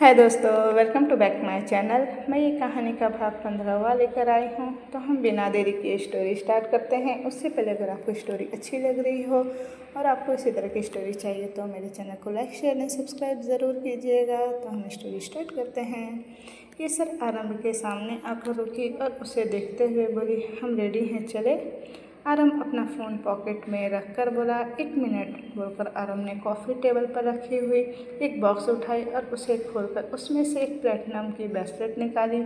हाय दोस्तों, welcome to back my channel. मैं ये कहानी का भाग 15वां लेकर आई हूँ। तो हम बिना देरी के स्टोरी स्टार्ट करते हैं। उससे पहले अगर आपको स्टोरी अच्छी लग रही हो और आपको इसी तरह की स्टोरी चाहिए तो मेरे चैनल को लाइक शेयर एंड सब्सक्राइब ज़रूर कीजिएगा। तो हम स्टोरी स्टार्ट करते हैं। केसर आरंभ के सामने आकर रुकी और उसे देखते हुए बोली, हम रेडी हैं, चले। आरंभ अपना फ़ोन पॉकेट में रखकर बोला, 1 मिनट बोलकर आरंभ ने कॉफ़ी टेबल पर रखी हुई एक बॉक्स उठाई और उसे खोलकर उसमें से एक प्लेटिनम की ब्रेसलेट निकाली।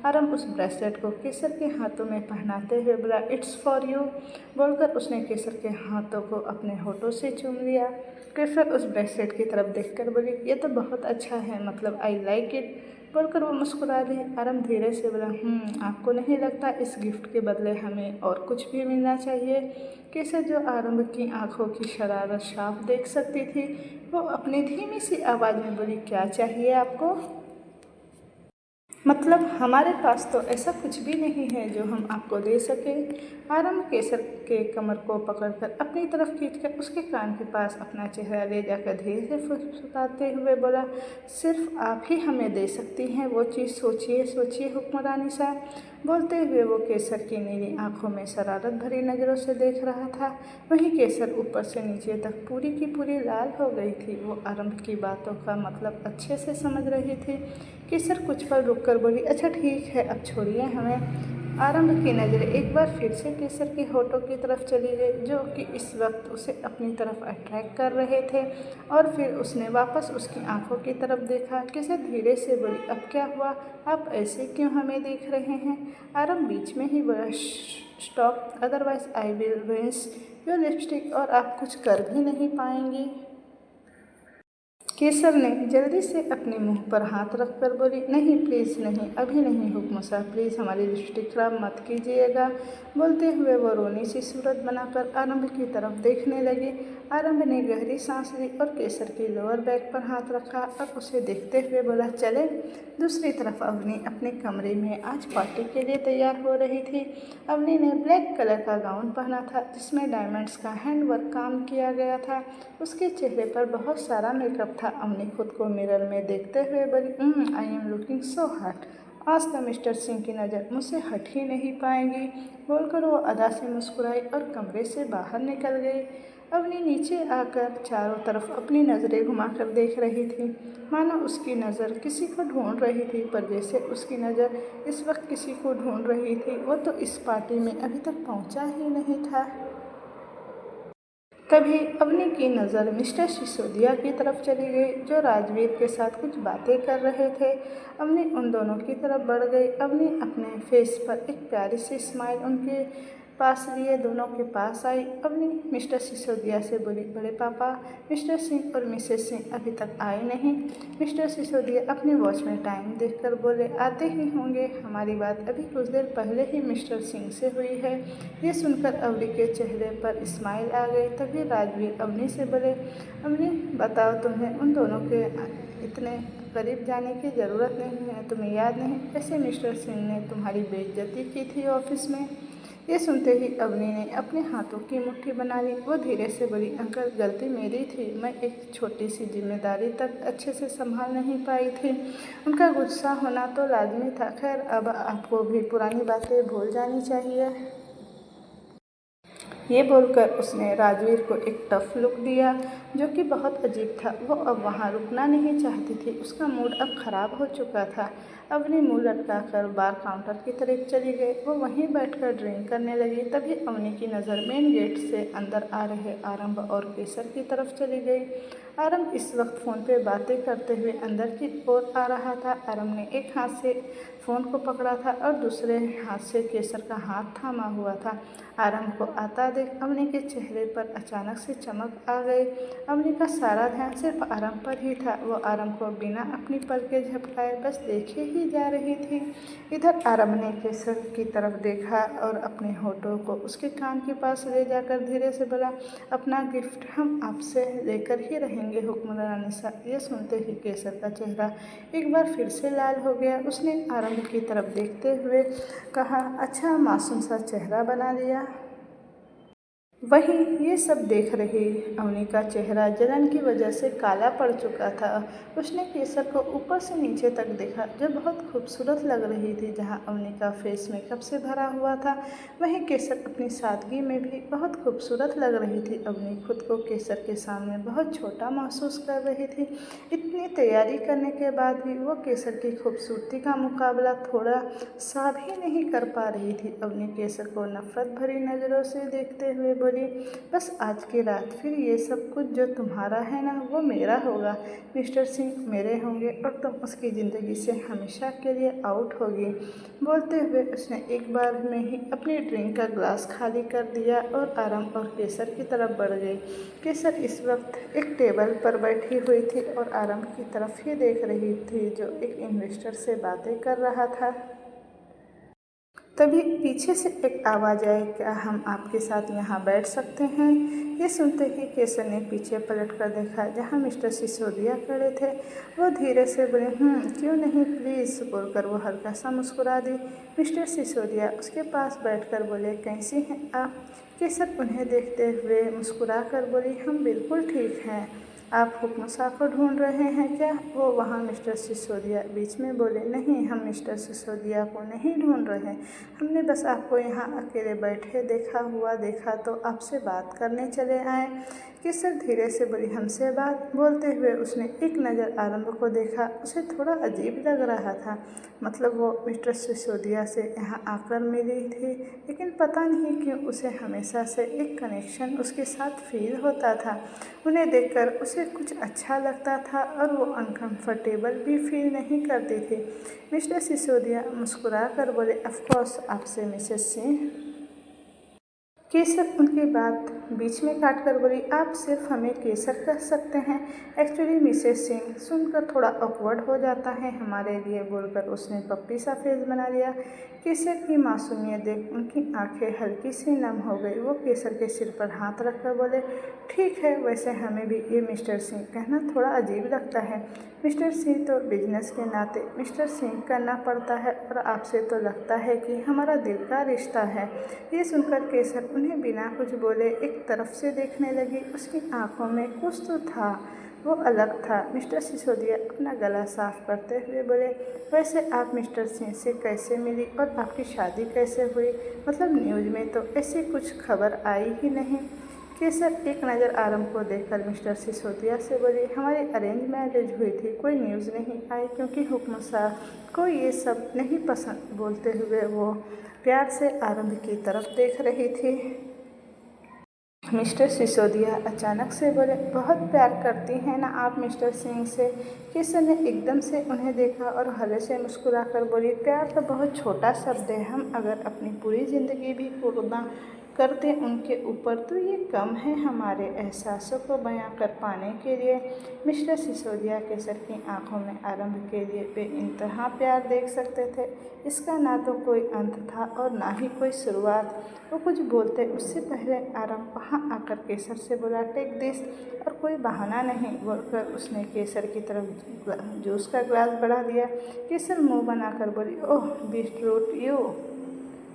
आरंभ उस ब्रेसलेट को केसर के हाथों में पहनाते हुए बोला, इट्स फॉर यू बोलकर उसने केसर के हाथों को अपने होठों से चूम लिया। केसर उस ब्रेसलेट की तरफ देखकर बोली, ये तो बहुत अच्छा है, मतलब आई लाइक इट बोलकर वो मुस्कुरा दी। आरंभ धीरे से बोला, आपको नहीं लगता इस गिफ्ट के बदले हमें और कुछ भी मिलना चाहिए। केसर जो आरंभ की आंखों की शरारत साफ देख सकती थी, वो अपनी धीमी सी आवाज़ में बोली, क्या चाहिए आपको? मतलब हमारे पास तो ऐसा कुछ भी नहीं है जो हम आपको दे सकें। आरंभ केसर के कमर को पकड़कर अपनी तरफ खींचकर उसके कान के पास अपना चेहरा ले जाकर धीरे से फुसफुसाते हुए बोला, सिर्फ आप ही हमें दे सकती हैं वो चीज़, सोचिए सोचिए हुक्मरानी साहब। बोलते हुए वो केसर की नीली आंखों में शरारत भरी नज़रों से देख रहा था। वहीं केसर ऊपर से नीचे तक पूरी की पूरी लाल हो गई थी। वो आरंभ की बातों का मतलब अच्छे से समझ रही थी। केसर कुछ पल रुककर बोली, अच्छा ठीक है, अब छोड़िए हमें। आरंभ की नज़रें एक बार फिर से केसर के होठों की तरफ चली गई, जो कि इस वक्त उसे अपनी तरफ अट्रैक्ट कर रहे थे, और फिर उसने वापस उसकी आंखों की तरफ देखा। केसर धीरे से बोली, अब क्या हुआ, आप ऐसे क्यों हमें देख रहे हैं? आरंभ बीच में ही बोला, stop, otherwise I will rinse your lipstick, और आप कुछ कर भी नहीं पाएंगी। केसर ने जल्दी से अपने मुंह पर हाथ रखकर बोली, नहीं प्लीज़ नहीं, अभी नहीं हुक्म साहब, प्लीज़ हमारी लिपस्टिक खराब मत कीजिएगा। बोलते हुए वो रोनी सी सूरत बनाकर आरंभ की तरफ देखने लगी। आरंभ ने गहरी सांस ली और केसर की लोअर बैक पर हाथ रखा और उसे देखते हुए बोला, चले। दूसरी तरफ अवनी अपने कमरे में आज पार्टी के लिए तैयार हो रही थी। अवनी ने ब्लैक कलर का गाउन पहना था जिसमें डायमंड्स का हैंडवर्क काम किया गया था। उसके चेहरे पर बहुत सारा मेकअप था। अवनी खुद को मिरर में देखते हुए बोली, I am looking so hot, आज तो मिस्टर सिंह की नज़र मुझसे हट ही नहीं पाएंगी बोलकर वो अदा से मुस्कुराई और कमरे से बाहर निकल गई। अवनी नीचे आकर चारों तरफ अपनी नज़रें घुमाकर देख रही थी, मानो उसकी नज़र किसी को ढूंढ रही थी। पर जैसे उसकी नज़र इस वक्त किसी को ढूंढ रही थी, वो तो इस पार्टी में अभी तक पहुंचा ही नहीं था। तभी अवनी की नज़र मिस्टर सिसोदिया की तरफ चली गई, जो राजवीर के साथ कुछ बातें कर रहे थे। अवनी उन दोनों की तरफ बढ़ गई। अवनी अपने फेस पर एक प्यारी सी स्माइल उनके पास लिए दोनों के पास आई। अवनी मिस्टर सिसोदिया से बोली, बड़े पापा, मिस्टर सिंह और मिसेस सिंह अभी तक आए नहीं। मिस्टर सिसोदिया अपनी वॉच में टाइम देखकर बोले, आते ही होंगे, हमारी बात अभी कुछ देर पहले ही मिस्टर सिंह से हुई है। ये सुनकर अवनी के चेहरे पर स्माइल आ गई। तभी राजवीर अवनी से बोले, अवनी बताओ, तुम्हें उन दोनों के इतने करीब जाने की ज़रूरत नहीं है, तुम्हें याद नहीं कैसे मिस्टर सिंह ने तुम्हारी बेइज्जती की थी ऑफिस में? ये सुनते ही अवनी ने अपने हाथों की मुट्ठी बना ली। वो धीरे से बोली, अंकल गलती मेरी थी, मैं एक छोटी सी जिम्मेदारी तक अच्छे से संभाल नहीं पाई थी। उनका गुस्सा होना तो लाजमी था। खैर, अब आपको भी पुरानी बातें भूल जानी चाहिए। ये बोलकर उसने राजवीर को एक टफ लुक दिया, जो कि बहुत अजीब था। वो अब वहाँ रुकना नहीं चाहती थी, उसका मूड अब ख़राब हो चुका था। अवनी मुँह लटकाकर बार काउंटर की तरफ चली गई। वो वहीं बैठकर ड्रिंक करने लगी। तभी अवनी की नज़र मेन गेट से अंदर आ रहे आरंभ और केसर की तरफ चली गई। आरंभ इस वक्त फ़ोन पे बातें करते हुए अंदर की ओर आ रहा था। आरंभ ने एक हाथ से फ़ोन को पकड़ा था और दूसरे हाथ से केसर का हाथ थामा हुआ था। आरंभ को आता देख अवनी के चेहरे पर अचानक से चमक आ गई। अवनी का सारा ध्यान सिर्फ आरंभ पर ही था। वो आरंभ को बिना अपनी पलकें झपकाए बस देखे ही जा रही थी। इधर आरंभ ने केसर की तरफ देखा और अपने होठों को उसके कान के पास ले जाकर धीरे से बोला, अपना गिफ्ट हम आपसे लेकर ही रहेंगे हुक्मरानी साहब। ये सुनते ही केसर का चेहरा एक बार फिर से लाल हो गया। उसने आरंभ की तरफ देखते हुए कहा, अच्छा मासूम सा चेहरा बना लिया। वहीं ये सब देख रही अवनी का चेहरा जलन की वजह से काला पड़ चुका था। उसने केसर को ऊपर से नीचे तक देखा, जो बहुत खूबसूरत लग रही थी। जहां अवनी का फेस मेकअप से भरा हुआ था, वहीं केसर अपनी सादगी में भी बहुत खूबसूरत लग रही थी। अवनी खुद को केसर के सामने बहुत छोटा महसूस कर रही थी। इतनी तैयारी करने के बाद भी वो केसर की खूबसूरती का मुकाबला थोड़ा सा भी नहीं कर पा रही थी। अवनी केसर को नफरत भरी नज़रों से देखते हुए बोली, बस आज की रात, फिर ये सब कुछ जो तुम्हारा है ना, वो मेरा होगा। मिस्टर सिंह मेरे होंगे और तुम उसकी ज़िंदगी से हमेशा के लिए आउट होगी। बोलते हुए उसने एक बार में ही अपनी ड्रिंक का ग्लास खाली कर दिया और आराम और केसर की तरफ बढ़ गई। केसर इस वक्त एक टेबल पर बैठी हुई थी और आराम की तरफ ही देख रही थी, जो एक इन्वेस्टर से बातें कर रहा था। तभी पीछे से एक आवाज़ आई, क्या हम आपके साथ यहाँ बैठ सकते हैं? ये सुनते ही केसर ने पीछे पलट कर देखा, जहाँ मिस्टर सिसोदिया खड़े थे। वो धीरे से बोले, क्यों नहीं, प्लीज़, बोलकर वो हल्का सा मुस्कुरा दी। मिस्टर सिसोदिया उसके पास बैठकर बोले, कैसी हैं आप? केसर उन्हें देखते हुए मुस्कुरा कर बोली, हम बिल्कुल ठीक हैं। आप हुक्म शाह को ढूंढ रहे हैं क्या? वो वहाँ मिस्टर सिसोदिया बीच में बोले, नहीं, हम मिस्टर सिसोदिया को नहीं ढूंढ रहे। हमने बस आपको यहाँ अकेले बैठे देखा तो आपसे बात करने चले आए। केसर धीरे से बोली, हमसे बात? बोलते हुए उसने एक नज़र आरंभ को देखा। उसे थोड़ा अजीब लग रहा था, मतलब वो मिस्टर सिसोदिया से यहाँ आकर मिली थी, लेकिन पता नहीं क्यों उसे हमेशा से एक कनेक्शन उसके साथ फील होता था। उन्हें देखकर उसे कुछ अच्छा लगता था और वो अनकंफर्टेबल भी फील नहीं करती थी। मिस्टर सिसोदिया मुस्कुरा कर बोले, ऑफकोर्स, आपसे मिसेस सिंह। केसर उनकी बात बीच में काट कर बोली, आप सिर्फ हमें केसर कह सकते हैं। एक्चुअली मिसेस सिंह सुनकर थोड़ा ऑकवर्ड हो जाता है हमारे लिए, बोलकर उसने पप्पी सा फेस बना लिया। केसर की मासूमियत देख उनकी आंखें हल्की सी नम हो गई। वो केसर के सिर पर हाथ रखकर बोले, ठीक है, वैसे हमें भी ये मिस्टर सिंह कहना थोड़ा अजीब लगता है। मिस्टर सिंह तो बिजनेस के नाते मिस्टर सिंह करना पड़ता है, और आपसे तो लगता है कि हमारा दिल का रिश्ता है। ये सुनकर केसर उन्हें बिना कुछ बोले एक तरफ से देखने लगी। उसकी आंखों में कुछ तो था, वो अलग था। मिस्टर सिसोदिया अपना गला साफ करते हुए बोले, वैसे आप मिस्टर सिंह से कैसे मिली और आपकी शादी कैसे हुई? मतलब न्यूज़ में तो ऐसी कुछ खबर आई ही नहीं। केसर एक नज़र आरम को देखकर मिस्टर सिसोदिया से बोली, हमारी अरेंज मैरिज हुई थी, कोई न्यूज़ नहीं आई, क्योंकि हुक्म शाह को ये सब नहीं पसंद। बोलते हुए वो प्यार से आरंभ की तरफ देख रही थी। मिस्टर सिसोदिया अचानक से बोले, बहुत प्यार करती हैं ना आप मिस्टर सिंह से? केसर ने एकदम से उन्हें देखा और हल्के से मुस्कुरा कर बोली, प्यार तो बहुत छोटा शब्द है। हम अगर अपनी पूरी ज़िंदगी भी कुर्बान कर दें उनके ऊपर, तो ये कम है हमारे एहसासों को बयां कर पाने के लिए। मिस्टर सिसोदिया केसर की आंखों में आरंभ के लिए बेइंतहा प्यार देख सकते थे। इसका ना तो कोई अंत था और ना ही कोई शुरुआत। वो कुछ बोलते उससे पहले आरम वहाँ आकर केसर से बोला, टेक दिस, और कोई बहाना नहीं, बोलकर उसने केसर की तरफ जूस का ग्लास बढ़ा दिया। केसर मुंह बनाकर बोली, ओह बीट रूट यू,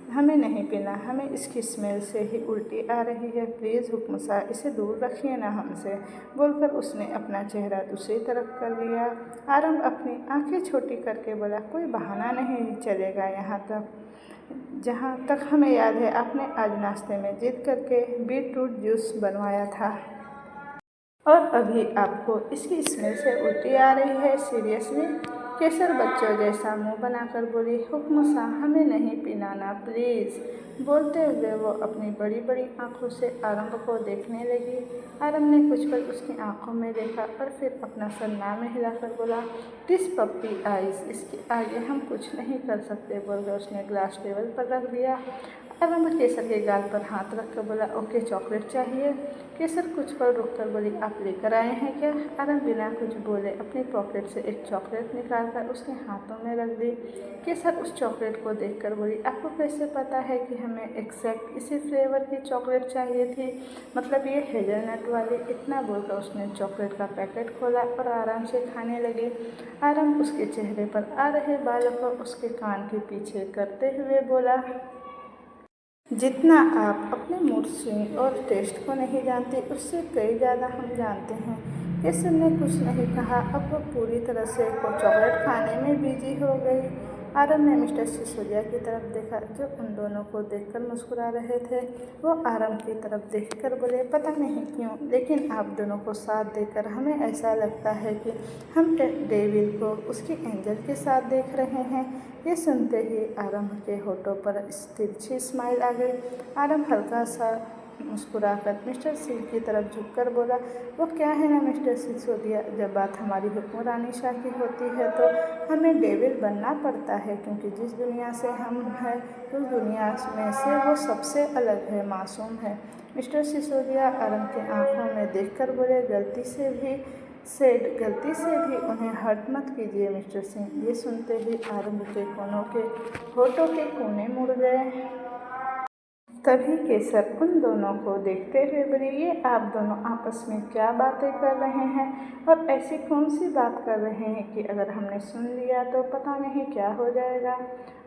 हमें नहीं पीना, हमें इसकी स्मेल से ही उल्टी आ रही है। प्लीज़ हुक्म शाह, इसे दूर रखिए ना हमसे। बोलकर उसने अपना चेहरा दूसरी तरफ कर लिया। आरम अपनी आंखें छोटी करके बोला, कोई बहाना नहीं चलेगा। यहाँ तक जहाँ तक हमें याद है, आपने आज नाश्ते में जिद करके बीट रूट जूस बनवाया था, और अभी आपको इसकी स्मेल से उल्टी आ रही है। सीरियसली? केसर बच्चों जैसा मुंह बनाकर बोली, हुक्म शाह, हमें नहीं पिलाना प्लीज़। बोलते हुए वो अपनी बड़ी बड़ी आंखों से आरंभ को देखने लगी। आरंभ ने कुछ पल उसकी आंखों में देखा और फिर अपना सर ना में हिलाकर बोला, दिस पप्पी आइज, इसके आगे हम कुछ नहीं कर सकते। बोलकर उसने ग्लास टेबल पर रख दिया। आरंभ केसर के गाल पर हाथ रखकर बोला, ओके, चॉकलेट चाहिए? केसर कुछ पल रुककर बोली, आप लेकर आए हैं क्या? आरंभ बिना कुछ बोले अपनी पॉकेट से एक चॉकलेट निकालकर उसके हाथों में रख दी। केसर उस चॉकलेट को देखकर बोली, आपको कैसे पता है कि हमें एक्जैक्ट इसी फ्लेवर की चॉकलेट चाहिए थी, मतलब ये हेज़लनट वाली? इतना बोलकर उसने चॉकलेट का पैकेट खोला और आराम से खाने लगे। आरंभ उसके चेहरे पर आ रहे बालों को उसके कान के पीछे करते हुए बोला, जितना आप अपने मूड स्विंग और टेस्ट को नहीं जानते, उससे कई ज़्यादा हम जानते हैं। केसर ने कुछ नहीं कहा। अब वो पूरी तरह से वो चॉकलेट खाने में बिजी हो गई। आरव ने मिस्टर सिसोदिया की तरफ देखा, जो उन दोनों को देखकर मुस्कुरा रहे थे। वो आरव की तरफ देखकर बोले, पता नहीं क्यों, लेकिन आप दोनों को साथ देखकर हमें ऐसा लगता है कि हम डेविल को उसकी एंजल के साथ देख रहे हैं। ये सुनते ही आरव के होठों पर तिरछी स्माइल आ गई। आरव हल्का सा मुस्कुराकर मिस्टर सिंह की तरफ झुककर बोला, वो क्या है ना मिस्टर सिसोदिया, जब बात हमारी हुक्मरानी शाह की होती है तो हमें डेविल बनना पड़ता है, क्योंकि जिस दुनिया से हम हैं उस दुनिया में से वो सबसे अलग है, मासूम है। मिस्टर सिसोदिया आरव की आंखों में देखकर बोले, गलती से भी उन्हें हर्ट मत कीजिए मिस्टर सिंह। ये सुनते ही आरव के होठों के कोने मुड़ गए। तभी केसर उन दोनों को देखते हुए बोली, ये आप दोनों आपस में क्या बातें कर रहे हैं, और ऐसी कौन सी बात कर रहे हैं कि अगर हमने सुन लिया तो पता नहीं क्या हो जाएगा।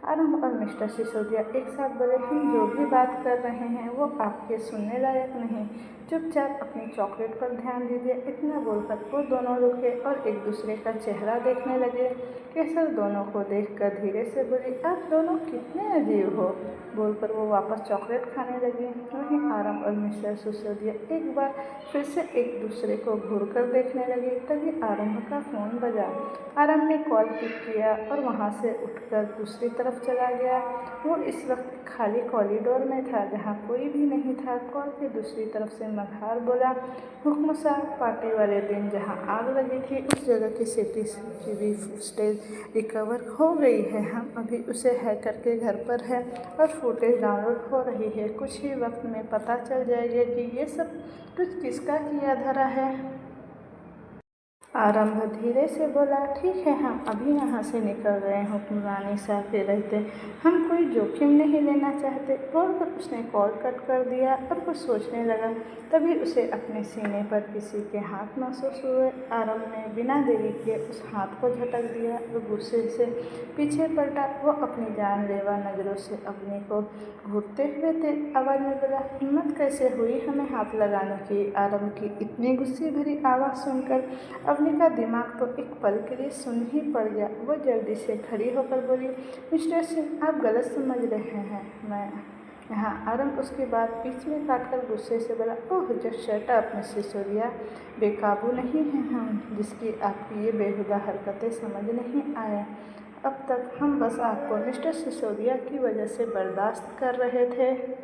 आरव और मिस्टर सिसोदिया एक साथ बोले, हम जो भी बात कर रहे हैं वो आपके सुनने लायक नहीं, चुपचाप अपनी चॉकलेट पर ध्यान दीजिए। इतना बोलकर वो दोनों रुके और एक दूसरे का चेहरा देखने लगे। केसर दोनों को देखकर धीरे से बोली, आप दोनों कितने अजीब हो, बोलकर वो वापस चॉकलेट खाने लगी। वहीं आरव और मिस्टर सिसोदिया एक बार फिर से एक दूसरे को घूरकर देखने लगे। तभी आरव का फ़ोन बजा। आरव ने कॉल पिक किया और वहाँ से उठकर दूसरी तरफ चला गया। वो इस वक्त खाली कॉरिडोर में था, जहाँ कोई भी नहीं था। कॉल के दूसरी तरफ से मल्हार बोला, हुक्म साहब, पार्टी वाले दिन जहाँ आग लगी थी उस जगह की सीसीटीवी फुटेज रिकवर हो गई है। हम अभी उसे हैकर के घर पर है और फुटेज डाउनलोड हो रही है। कुछ ही वक्त में पता चल जाएगा कि ये सब कुछ किसका किया धरा है। आरंभ धीरे से बोला, ठीक है, हम अभी यहाँ से निकल रहे हैं, हुक्मरानी साहब के रहते हम कोई जोखिम नहीं लेना चाहते। बोलकर उसने कॉल कट कर दिया और कुछ सोचने लगा। तभी उसे अपने सीने पर किसी के हाथ महसूस हुए। आरंभ ने बिना देरी किए उस हाथ को झटक दिया और गुस्से से पीछे पलटा। वो अपनी जानलेवा नज़रों से अवनी को घूरते हुए तेज आवाज़ में बोला, हिम्मत कैसे हुई हमें हाथ लगाने की। आरंभ की इतनी गुस्से भरी आवाज़ सुनकर अवनी का दिमाग तो एक पल के लिए सुन्न ही पड़ गया। वो जल्दी से खड़ी होकर बोली, मिस्टर सिंह, आप गलत समझ रहे हैं, मैं यहाँ। आरंभ उसकी बात बीच में काटकर गुस्से से बोला, oh just shut up miss Sisodia, बेकाबू नहीं हैं हम, जिसकी आपकी ये बेहुदा हरकतें समझ नहीं आए। अब तक हम बस आपको मिस्टर सिसोदिया की वजह से बर्दाश्त कर रहे थे,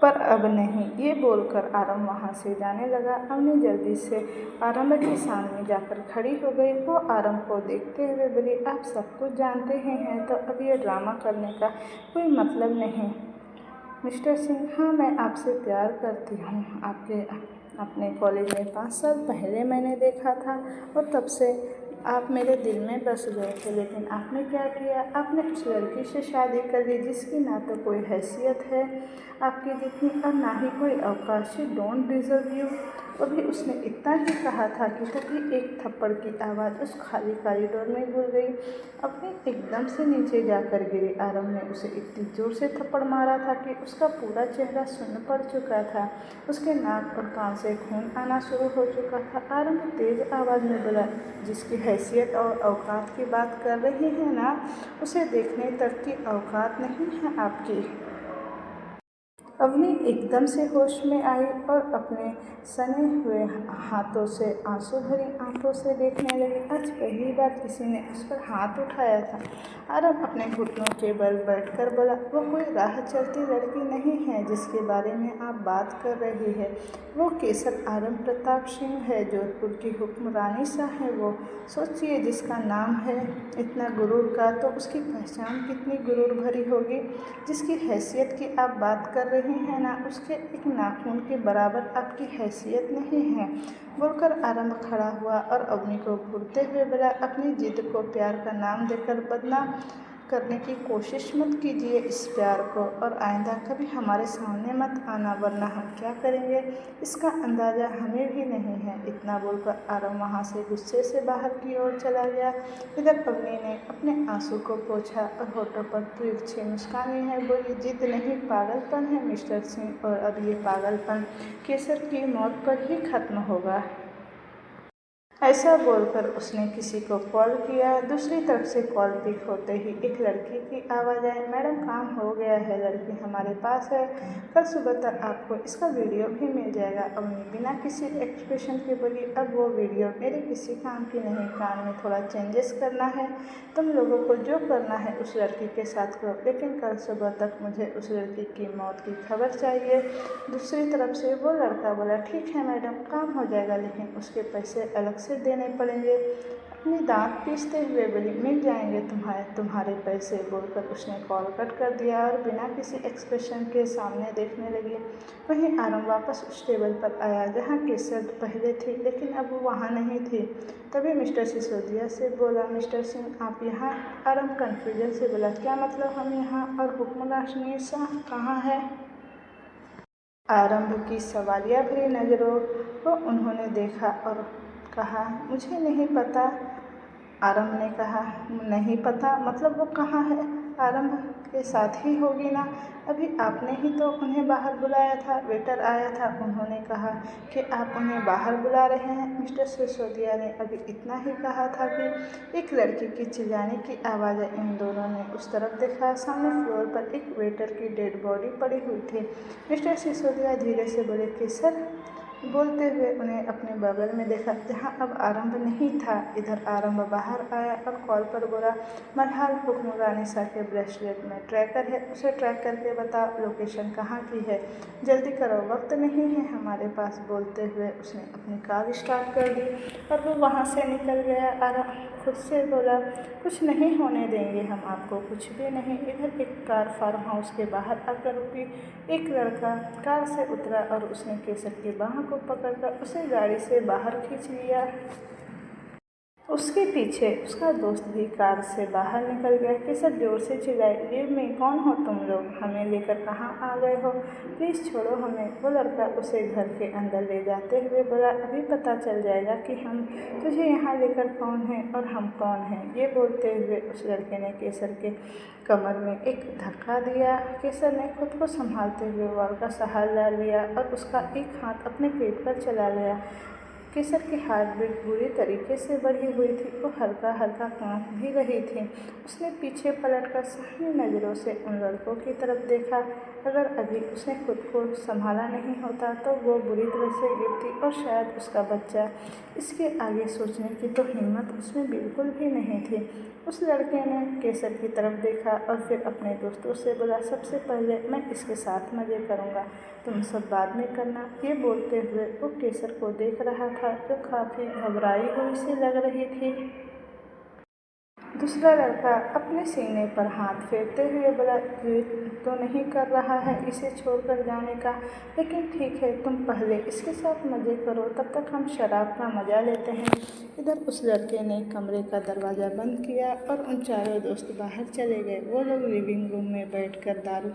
पर अब नहीं। ये बोलकर आरंभ वहाँ से जाने लगा। अवनी जल्दी से आरंभ के सामने जाकर खड़ी हो गई। वो आरंभ को देखते हुए बोली, आप सब कुछ जानते ही हैं तो अब ये ड्रामा करने का कोई मतलब नहीं। मिस्टर सिंह, हाँ, मैं आपसे प्यार करती हूँ। अपने कॉलेज में 5 साल पहले मैंने देखा था और तब से आप मेरे दिल में बस गए थे। लेकिन आपने क्या किया, आपने उस लड़की से शादी कर ली जिसकी ना तो कोई हैसियत है आपकी जितनी और ना ही कोई औकात। She don't deserve you. अभी उसने इतना ही कहा था कि तभी एक थप्पड़ की आवाज़ उस खाली कॉरिडोर में घुल गई। अपने एकदम से नीचे जाकर गिरी। आरंभ ने उसे इतनी जोर से थप्पड़ मारा था कि उसका पूरा चेहरा सुन्न पड़ चुका था। उसके नाक और कान से खून आना शुरू हो चुका था। आरंभ तेज आवाज़ में बोला, जिसकी हैसियत और औकात की बात कर रही है ना, उसे देखने तक की औकात नहीं है आपकी। अवनी एकदम से होश में आई और अपने सने हुए हाथों से आंसू भरी आंखों से देखने लगी। आज पहली बार किसी ने उस पर हाथ उठाया था। आरव अपने घुटनों के बल बैठकर बोला, वो कोई राह चलती लड़की नहीं है जिसके बारे में आप बात कर रही है। वो केसर आरंभ प्रताप सिंह है, जोधपुर की हुक्मरानी सा है। वो सोचिए, जिसका नाम है इतना गुरूर का, तो उसकी पहचान कितनी गुरूर भरी होगी। जिसकी हैसियत की आप बात कर रही हैं ना, उसके एक नाखून के बराबर आपकी हैसियत नहीं है। बोलकर आरंभ खड़ा हुआ और अवनी को घूरते हुए बोला, अपनी जिद को प्यार का नाम देकर बदनाम करने की कोशिश मत कीजिए इस प्यार को, और आइंदा कभी हमारे सामने मत आना, वरना हम क्या करेंगे इसका अंदाज़ा हमें भी नहीं है। इतना बोलकर आरव वहाँ से गुस्से से बाहर की ओर चला गया। इधर अवनी ने अपने आंसू को पोंछा और होठों पर तिरछी मुस्कानी है, बोली, जिद नहीं पागलपन है मिस्टर सिंह, और अब ये पागलपन केसर की मौत पर ही खत्म होगा। ऐसा बोलकर उसने किसी को कॉल किया। दूसरी तरफ से कॉल पिक होते ही एक लड़की की आवाज़ आई, मैडम काम हो गया है, लड़की हमारे पास है, कल सुबह तक आपको इसका वीडियो भी मिल जाएगा। अवनी बिना किसी एक्सप्रेशन के बोली, अब वो वीडियो मेरे किसी काम की नहीं, काम में थोड़ा चेंजेस करना है, तुम लोगों को जो करना है उस लड़की के साथ करो, लेकिन कल सुबह तक मुझे उस लड़की की मौत की खबर चाहिए। दूसरी तरफ से वो लड़का बोला, ठीक है मैडम, काम हो जाएगा, लेकिन उसके पैसे अलग से देने पड़ेंगे। अपनी दांत पीसते हुए बोली, मिल जाएंगे तुम्हारे पैसे, बोलकर उसने कॉल कट कर दिया और बिना किसी एक्सप्रेशन के सामने देखने लगी। वहीं आरव वापस उस टेबल पर आया जहां केसर पहले थी, लेकिन अब वो वहाँ नहीं थी। तभी मिस्टर सिसोदिया से बोला, मिस्टर सिंह आप यहाँ? आरव कन्फ्यूजन से बोला, क्या मतलब हम यहाँ, और हुक्मरान शाह कहाँ है? आरंभ की सवालिया भरी नज़रों को उन्होंने देखा और कहा, मुझे नहीं पता। आरंभ ने कहा, नहीं पता मतलब वो कहाँ है? आरंभ के साथ ही होगी ना, अभी आपने ही तो उन्हें बाहर बुलाया था, वेटर आया था, उन्होंने कहा कि आप उन्हें बाहर बुला रहे हैं। मिस्टर सिसोदिया ने अभी इतना ही कहा था कि एक लड़की की चिल्लाने की आवाज़ आई। इन दोनों ने उस तरफ देखा, सामने फ्लोर पर एक वेटर की डेड बॉडी पड़ी हुई थी। मिस्टर सिसोदिया धीरे से बोले, केसर, बोलते हुए उन्हें अपने बगल में देखा जहां अब आरंभ नहीं था। इधर आरंभ बाहर आया और कॉल पर बोला, मल्हार हुक्मरान शाह के ब्रेसलेट में ट्रैकर है, उसे ट्रैक करके बता लोकेशन कहाँ की है, जल्दी करो, वक्त नहीं है हमारे पास। बोलते हुए उसने अपनी कार स्टार्ट कर दी और वो वहाँ से निकल गया। आरंभ खुद से बोला, कुछ नहीं होने देंगे हम आपको, कुछ भी नहीं। इधर एक कार फार्म हाउस के बाहर आकर रुकी। एक लड़का कार से उतरा और उसने केसर की बाह को पकड़कर उसे गाड़ी से बाहर खींच लिया। उसके पीछे उसका दोस्त भी कार से बाहर निकल गया। केसर जोर से चिल्लाई, लीव मी, कौन हो तुम लोग, हमें लेकर कहाँ आ गए हो, प्लीज़ छोड़ो हमें। वो लड़का उसे घर के अंदर ले जाते हुए बोला, अभी पता चल जाएगा कि हम तुझे यहाँ लेकर कौन हैं और हम कौन हैं। ये बोलते हुए उस लड़के ने केसर के कमर में एक धक्का दिया। केसर ने खुद को संभालते हुए वॉल का सहारा लिया और उसका एक हाथ अपने पेट पर चला गया। केसर की हार्ट बीट बुरी तरीके से बढ़ी हुई थी, वो हल्का हल्का कांप भी रही थी। उसने पीछे पलटकर सहमी नज़रों से उन लड़कों की तरफ देखा। अगर अभी उसने खुद को संभाला नहीं होता तो वो बुरी तरह से गिरती और शायद उसका बच्चा। इसके आगे सोचने की तो हिम्मत उसमें बिल्कुल भी नहीं थी। उस लड़के ने केसर की तरफ देखा और फिर अपने दोस्तों से बोला, सबसे पहले मैं इसके साथ मज़े करूँगा, तुम सब बाद में करना। ये बोलते हुए वो केसर को देख रहा था जो काफ़ी घबराई हुई सी लग रही थी। दूसरा लड़का अपने सीने पर हाथ फेरते हुए बोला, जिद तो नहीं कर रहा है इसे छोड़कर जाने का, लेकिन ठीक है तुम पहले इसके साथ मज़े करो, तब तक हम शराब का मज़ा लेते हैं। इधर उस लड़के ने कमरे का दरवाज़ा बंद किया और उन चारों दोस्त बाहर चले गए। वो लोग लिविंग रूम में बैठकर दारू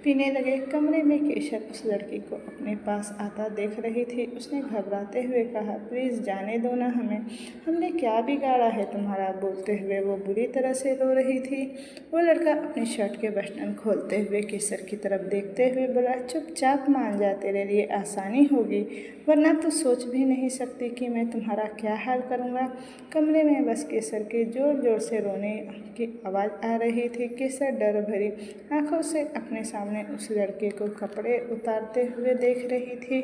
पीने लगे। कमरे में केशर उस लड़की को अपने पास आता देख रही थी। उसने घबराते हुए कहा, प्लीज़ जाने दो ना हमें, हमने क्या बिगाड़ा है तुम्हारा। बोलते हुए वो बुरी तरह से रो रही थी। वो लड़का अपनी शर्ट के बटन खोलते हुए केसर की तरफ देखते हुए बोला, चुपचाप मान जा, तेरे लिए आसानी होगी, वरना तो सोच भी नहीं सकती कि मैं तुम्हारा क्या हाल करूँगा। कमरे में बस केसर के ज़ोर ज़ोर से रोने की आवाज़ आ रही थी। केसर डर भरी आंखों से अपने सामने उस लड़के को कपड़े उतारते हुए देख रही थी।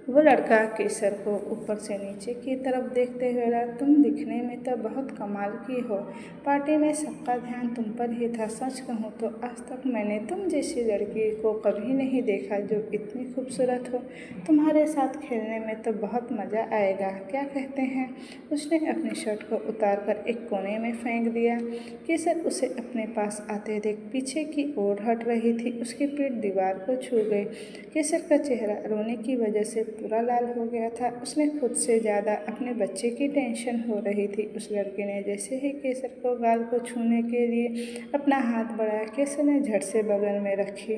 वो लड़का केसर को ऊपर से नीचे की तरफ देखते हुए बोला, तुम दिखने में तो बहुत कमाल की हो, पार्टी में सबका ध्यान तुम पर ही था। सच कहूँ तो आज तक मैंने तुम जैसी लड़की को कभी नहीं देखा जो इतनी खूबसूरत हो। तुम्हारे साथ खेलने में तो बहुत मज़ा आएगा, क्या कहते हैं। उसने अपनी शर्ट को उतार कर एक कोने में फेंक दिया। केसर उसे अपने पास आते देख पीछे की ओर हट रही थी। उसकी पीठ दीवार को छू गई। केसर का चेहरा रोने की वजह से पूरा लाल हो गया था। उसने खुद से ज़्यादा अपने बच्चे की टेंशन हो रही थी। उस लड़के ने जैसे ही केसर को गाल को छूने के लिए अपना हाथ बढ़ाया, केसर ने झट से बगल में रखी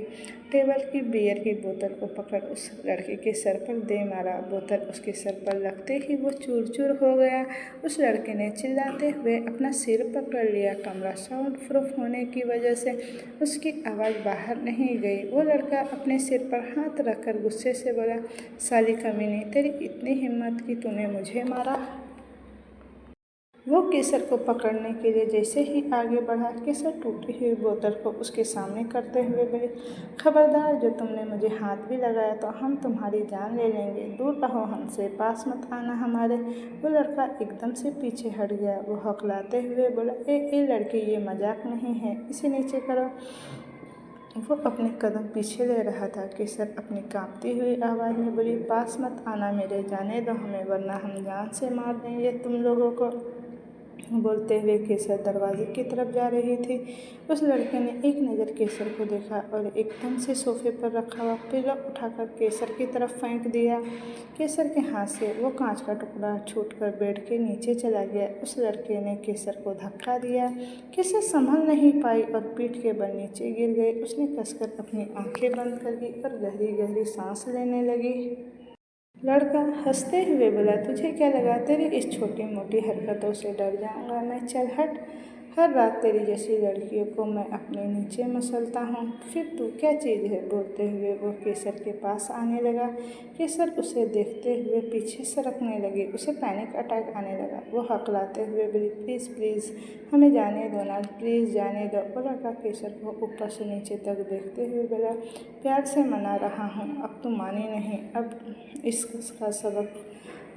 टेबल की बियर की बोतल को पकड़ उस लड़के के सर पर दे मारा। बोतल उसके सर पर लगते ही वो चूर चूर हो गया। उस लड़के ने चिल्लाते हुए अपना सिर पकड़ लिया। कमरा साउंड प्रूफ होने की वजह से उसकी आवाज़ बाहर नहीं गई। वो लड़का अपने सिर पर हाथ रखकर गुस्से से बोला, साली कमीनी, तेरी इतनी हिम्मत कि तूने मुझे मारा। वो केसर को पकड़ने के लिए जैसे ही आगे बढ़ा, केसर टूटी हुई बोतल को उसके सामने करते हुए बोले, खबरदार, जो तुमने मुझे हाथ भी लगाया तो हम तुम्हारी जान ले लेंगे। दूर रहो हमसे, पास मत आना हमारे। वो लड़का एकदम से पीछे हट गया। वो हकलाते हुए बोला, ए लड़के, ये मजाक नहीं है, इसे नीचे करो। वो अपने कदम पीछे ले रहा था। केसर अपनी कांपती हुई आवाज़ में बोली, पास मत आना मेरे, जाने दो हमें, वरना हम जान से मार देंगे तुम लोगों को। बोलते हुए केसर दरवाजे की तरफ जा रही थी। उस लड़के ने एक नज़र केसर को देखा और एकदम से सोफे पर रखा हुआ पिलो उठाकर केसर की तरफ फेंक दिया। केसर के हाथ से वो कांच का टुकड़ा छूटकर बेड के नीचे चला गया। उस लड़के ने केसर को धक्का दिया। केसर संभल नहीं पाई और पीठ के बल नीचे गिर गई। उसने कसकर अपनी आंखें बंद कर दी और गहरी गहरी सांस लेने लगी। लड़का हंसते हुए बोला, तुझे क्या लगा तेरी इस छोटी मोटी हरकतों से डर जाऊंगा मैं? चल हट। हर रात तेरी जैसी लड़कियों को मैं अपने नीचे मसलता हूँ, फिर तू क्या चीज़ है? बोलते हुए वो केसर के पास आने लगा। केसर उसे देखते हुए पीछे सरकने लगी। उसे पैनिक अटैक आने लगा। वो हकलाते हुए बोली, प्लीज़ प्लीज़ हमें जाने दो ना, प्लीज़ जाने दो। वो लड़का केसर को ऊपर से नीचे तक देखते हुए बोला, प्यार से मना रहा हूँ, अब तू मानी नहीं। अब इसका सबक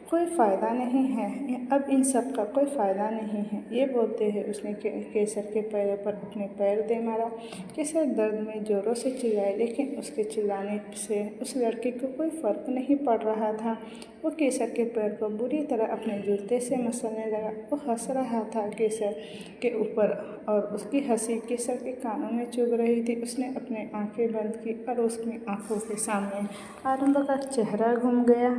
कोई फ़ायदा नहीं है, अब इन सब का कोई फ़ायदा नहीं है। ये बोलते हुए उसने केसर के पैरों पर अपने पैर दे मारा। केसर दर्द में ज़ोरों से चिल्लाए, लेकिन उसके चिल्लाने से उस लड़के को कोई फ़र्क नहीं पड़ रहा था। वो केसर के पैर को बुरी तरह अपने जूते से मसलने लगा। वो हंस रहा था केसर के ऊपर और उसकी हंसी केसर के कानों में चुभ रही थी। उसने अपनी आंखें बंद की और उसकी आंखों के सामने आरंभ का चेहरा घूम गया।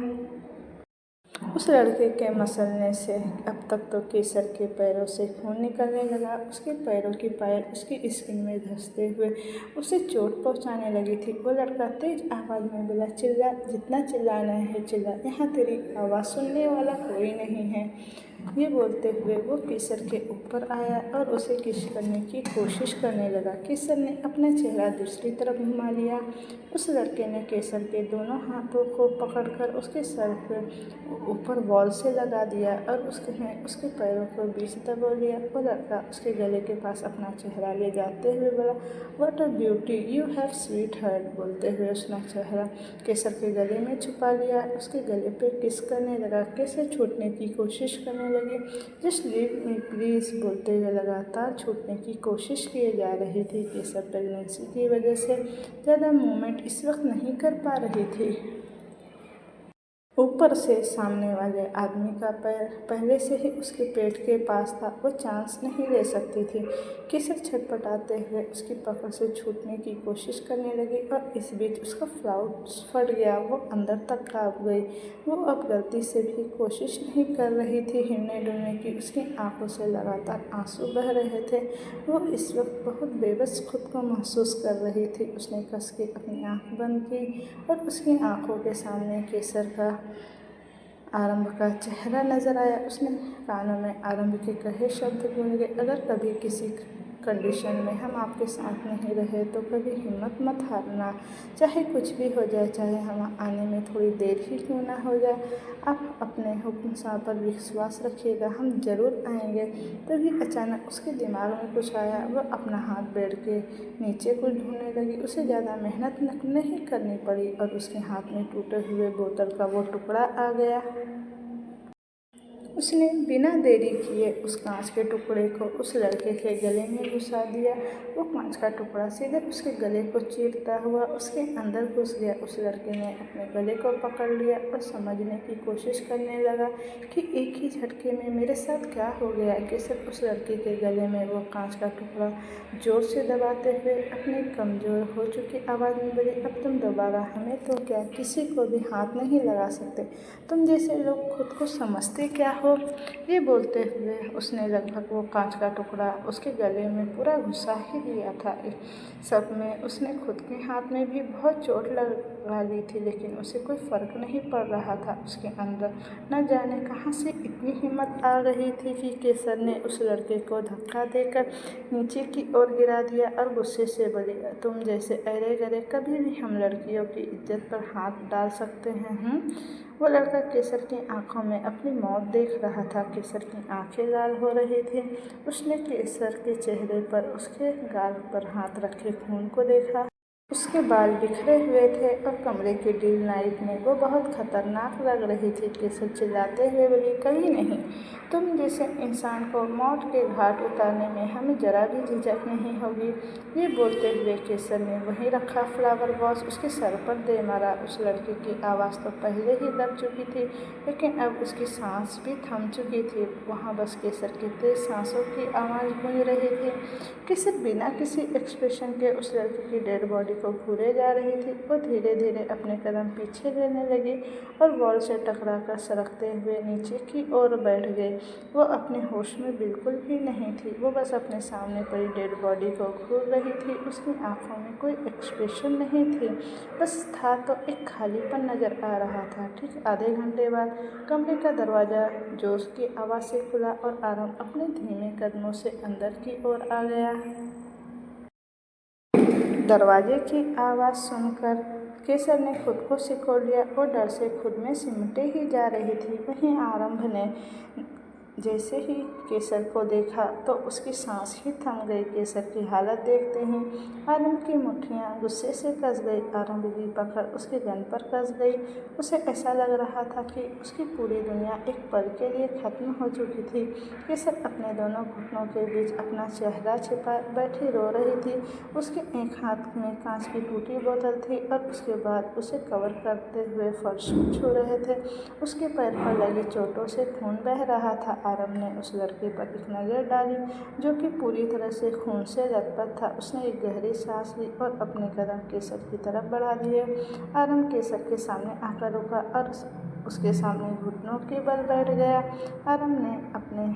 उस लड़के के मसलने से अब तक तो केसर के पैरों से खून निकलने लगा। उसके पैरों की पायल उसकी स्किन में धंसते हुए उसे चोट पहुंचाने लगी थी। वो लड़का तेज आवाज़ में बोला, चिल्ला, जितना चिल्लाना है चिल्ला, यहाँ तेरी आवाज़ सुनने वाला कोई नहीं है। ये बोलते हुए वो केसर के ऊपर आया और उसे किस करने की कोशिश करने लगा। केसर ने अपना चेहरा दूसरी तरफ घुमा लिया। उस लड़के ने केसर के दोनों हाथों को पकड़कर उसके सर के ऊपर वॉल से लगा दिया और उसके पैरों को बीच दबा लिया। वो लड़का उसके गले के पास अपना चेहरा ले जाते हुए बोला, what a beauty you have sweet heart. बोलते हुए उसने चेहरा केसर के गले में छुपा लिया। उसके गले पे किस करने लगा। केसर छूटने की कोशिश करने लगी। Just leave me please. बोलते हुए लगातार छूटने की कोशिश किए जा रही थी। केसर प्रेगनेंसी की वजह से ज़्यादा मूवमेंट इस वक्त नहीं कर पा रही थी। ऊपर से सामने वाले आदमी का पैर पहले से ही उसके पेट के पास था। वो चांस नहीं ले सकती थी। केसर छटपटाते हुए उसकी पकड़ से छूटने की कोशिश करने लगी और इस बीच उसका फ्लाउट फट गया। वो अंदर तक काँप गई। वो अब गलती से भी कोशिश नहीं कर रही थी हिलने डुलने की। उसकी आंखों से लगातार आंसू बह रहे थे। वो इस वक्त बहुत बेबस खुद को महसूस कर रही थी। उसने कस के अपनी आँख बंद की और उसकी आंखों के सामने केसर का आरंभ का चेहरा नजर आया। उसने कानों में आरंभ के कहे शब्द गूंजे, अगर कभी किसी कंडीशन में हम आपके साथ नहीं रहे तो कभी हिम्मत मत हारना, चाहे कुछ भी हो जाए, चाहे हम आने में थोड़ी देर ही क्यों ना हो जाए, आप अपने हुक्म साहब पर विश्वास रखिएगा, हम ज़रूर आएंगे। तभी अचानक उसके दिमाग में कुछ आया। वह अपना हाथ बेड के नीचे कुछ ढूंढने लगी। उसे ज़्यादा मेहनत नहीं करनी पड़ी और उसके हाथ में टूटे हुए बोतल का वो टुकड़ा आ गया। उसने बिना देरी किए उस कांच के टुकड़े को उस लड़के के गले में घुसा दिया। वो कांच का टुकड़ा सीधे उसके गले को चीरता हुआ उसके अंदर घुस गया। उस लड़के ने अपने गले को पकड़ लिया और समझने की कोशिश करने लगा कि एक ही झटके में मेरे साथ क्या हो गया। केसर उस लड़के के गले में वो कांच का टुकड़ा जोर से दबाते हुए अपनी कमज़ोर हो चुकी आवाज़ में बोली, अब तुम दोबारा हमें तो क्या किसी को भी हाथ नहीं लगा सकते। तुम जैसे लोग खुद को समझते क्या हो। ये बोलते हुए उसने लगभग वो कांच का टुकड़ा उसके गले में पूरा घुसा ही दिया था। इस सब में उसने खुद के हाथ में भी बहुत चोट लगा ली थी, लेकिन उसे कोई फ़र्क नहीं पड़ रहा था। उसके अंदर न जाने कहाँ से इतनी हिम्मत आ रही थी कि केसर ने उस लड़के को धक्का देकर नीचे की ओर गिरा दिया और गुस्से से बोली, तुम जैसे अरे गरे कभी भी हम लड़कियों की इज्जत पर हाथ डाल सकते हैं? वो लड़का केसर की आंखों में अपनी मौत देख रहा था। केसर की आंखें लाल हो रही थी। उसने केसर के चेहरे पर उसके गाल पर हाथ रखे खून को देखा। उसके बाल बिखरे हुए थे और कमरे की डिम लाइट में वो बहुत खतरनाक लग रही थी। केसर चिल्लाते हुए बोली, कहीं नहीं। तुम जैसे इंसान को मौत के घाट उतारने में हमें जरा भी झिझक नहीं होगी। ये बोलते हुए केसर ने वहीं रखा फ्लावर वॉश उसके सर पर दे मारा। उस लड़के की आवाज़ तो पहले ही दब चुकी थी, लेकिन अब उसकी सांस भी थम चुकी थी। वहाँ बस केसर की तेज सांसों की आवाज़ गूंज रही थी। केसर बिना किसी एक्सप्रेशन के उस लड़के की डेड बॉडी को घूरे जा रही थी। वो धीरे धीरे अपने कदम पीछे लेने लगी और वॉल से टकराकर सरकते हुए नीचे की ओर बैठ गई। वो अपने होश में बिल्कुल भी नहीं थी। वो बस अपने सामने पड़ी डेड बॉडी को घूर रही थी। उसकी आंखों में कोई एक्सप्रेशन नहीं थी, बस था तो एक खालीपन नज़र आ रहा था। ठीक आधे घंटे बाद कमरे का दरवाज़ा जोश की आवाज़ से खुला और आरम अपने धीमे कदमों से अंदर की ओर आ गया। दरवाजे की आवाज़ सुनकर केसर ने खुद को सिकोड़ लिया और डर से खुद में सिमटे ही जा रही थी। वहीं आरंभ ने जैसे ही केसर को देखा तो उसकी सांस ही थम गई। केसर की हालत देखते ही आरंभ की मुट्ठियाँ गुस्से से कस गई। आरंभ की पकड़ उसके गन पर कस गई। उसे ऐसा लग रहा था कि उसकी पूरी दुनिया एक पल के लिए खत्म हो चुकी थी। केसर अपने दोनों घुटनों के बीच अपना चेहरा छिपाए बैठी रो रही थी। उसके एक हाथ में कांच की टूटी बोतल थी और उसके बाद उसे कवर करते हुए फर्श छू रहे थे। उसके पैर पर लगी चोटों से खून बह रहा था। आरम ने उस लड़के पर एक नज़र डाली जो कि पूरी तरह से खून से लथपथ था। उसने एक गहरी सांस ली और अपने कदम केसर की तरफ बढ़ा दिए। आरम केसर के सामने आकर रुका और उसके सामने घुटनों के बल बैठ गया। आरम ने अपने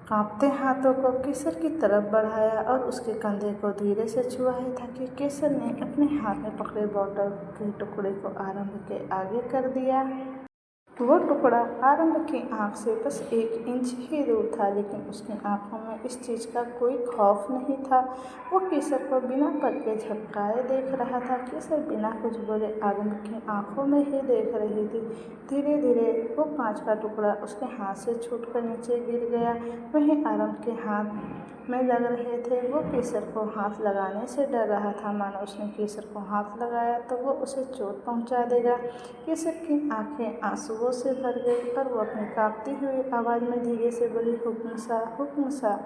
कांपते हाथों को केसर की तरफ बढ़ाया और उसके कंधे को धीरे से छुआ ही था कि केसर ने अपने हाथ में पकड़े बोतल के टुकड़े को आरंभ के आगे कर दिया। वो टुकड़ा आरंभ की आँख से बस 1 इंच ही दूर था, लेकिन उसकी आंखों में इस चीज़ का कोई खौफ नहीं था। वो केसर को बिना पल के झपकाए देख रहा था। केसर बिना कुछ बोले आरंभ की आंखों में ही देख रही थी। धीरे धीरे वो कांच का टुकड़ा उसके हाथ से छूटकर नीचे गिर गया। वहीं आरंभ के हाथ में लग रहे थे। वो केसर को हाथ लगाने से डर रहा था, मानो उसने केसर को हाथ लगाया तो वो उसे चोट पहुंचा देगा। केसर की आंखें आंसुओं से भर गई और वो अपनी कांपती हुई आवाज़ में धीरे से बोली, हुक्म सा, हुक्म सा।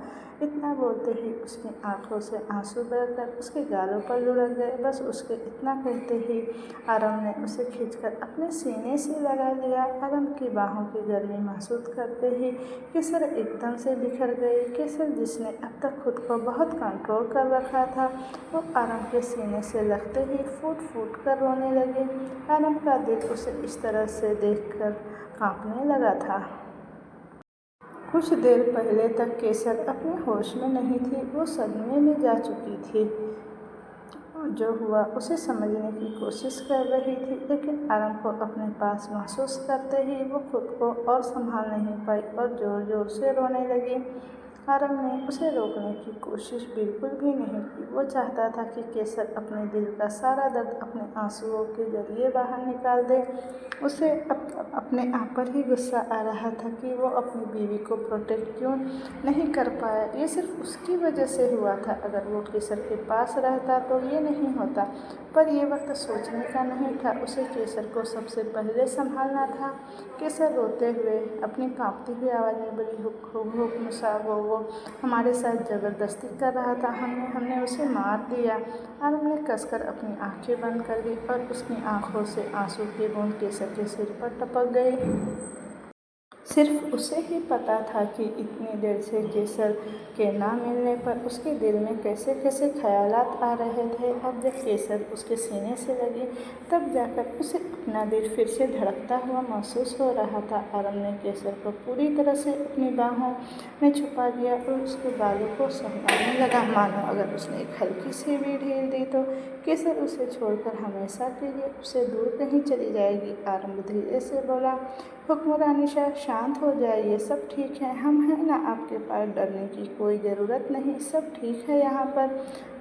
इतना बोलते ही उसकी आंखों से आंसू बहकर उसके गालों पर लुढ़क गए। बस उसके इतना कहते ही आरम ने उसे खींचकर अपने सीने से लगा लिया। आरम की बाहों की गर्मी महसूस करते ही केसर एकदम से बिखर गई। केसर जिसने अब तक खुद को बहुत कंट्रोल कर रखा था, वो आरम के सीने से लगते ही फूट फूट कर रोने लगी। आरम का दिल उसे इस तरह से देखकर कांपने लगा था। कुछ देर पहले तक केसर अपने होश में नहीं थी। वो सदमे में जा चुकी थी। जो हुआ उसे समझने की कोशिश कर रही थी, लेकिन आरम को अपने पास महसूस करते ही वो खुद को और संभाल नहीं पाई और ज़ोर ज़ोर से रोने लगी। आरव ने उसे रोकने की कोशिश बिल्कुल भी नहीं की। वो चाहता था कि केसर अपने दिल का सारा दर्द अपने आंसुओं के जरिए बाहर निकाल दे। उसे अपने आप पर ही गुस्सा आ रहा था कि वो अपनी बीवी को प्रोटेक्ट क्यों नहीं कर पाया। ये सिर्फ उसकी वजह से हुआ था। अगर वो केसर के पास रहता तो ये नहीं होता। पर यह वक्त सोचने का नहीं था। उसे केसर को सबसे पहले संभालना था। केसर रोते हुए अपनी कांपती हुई आवाज़ में बोली, हुक्म साहब, वो हमारे साथ ज़बरदस्ती कर रहा था। हमने उसे मार दिया। आरव ने कसकर अपनी आंखें बंद कर दी और उसकी आंखों से आंसू की बूंद केसर के सिर पर टपक गई। सिर्फ उसे ही पता था कि इतनी देर से केसर के ना मिलने पर उसके दिल में कैसे कैसे ख्यालात आ रहे थे। अब जब केसर उसके सीने से लगी तब जाकर उसे अपना दिल फिर से धड़कता हुआ महसूस हो रहा था। आरव ने केसर को पूरी तरह से अपनी बाहों में छुपा दिया और उसके बालों को सहलाने लगा, मानो अगर उसने एक हल्की सी भी ढील दी तो केसर उसे छोड़कर हमेशा के लिए उससे दूर कहीं चली जाएगी। आरव धीरे से बोला, हुक्मरानी शाह, शांत हो जाइए, सब ठीक है, हम हैं ना आपके पास, डरने की कोई ज़रूरत नहीं, सब ठीक है यहाँ पर।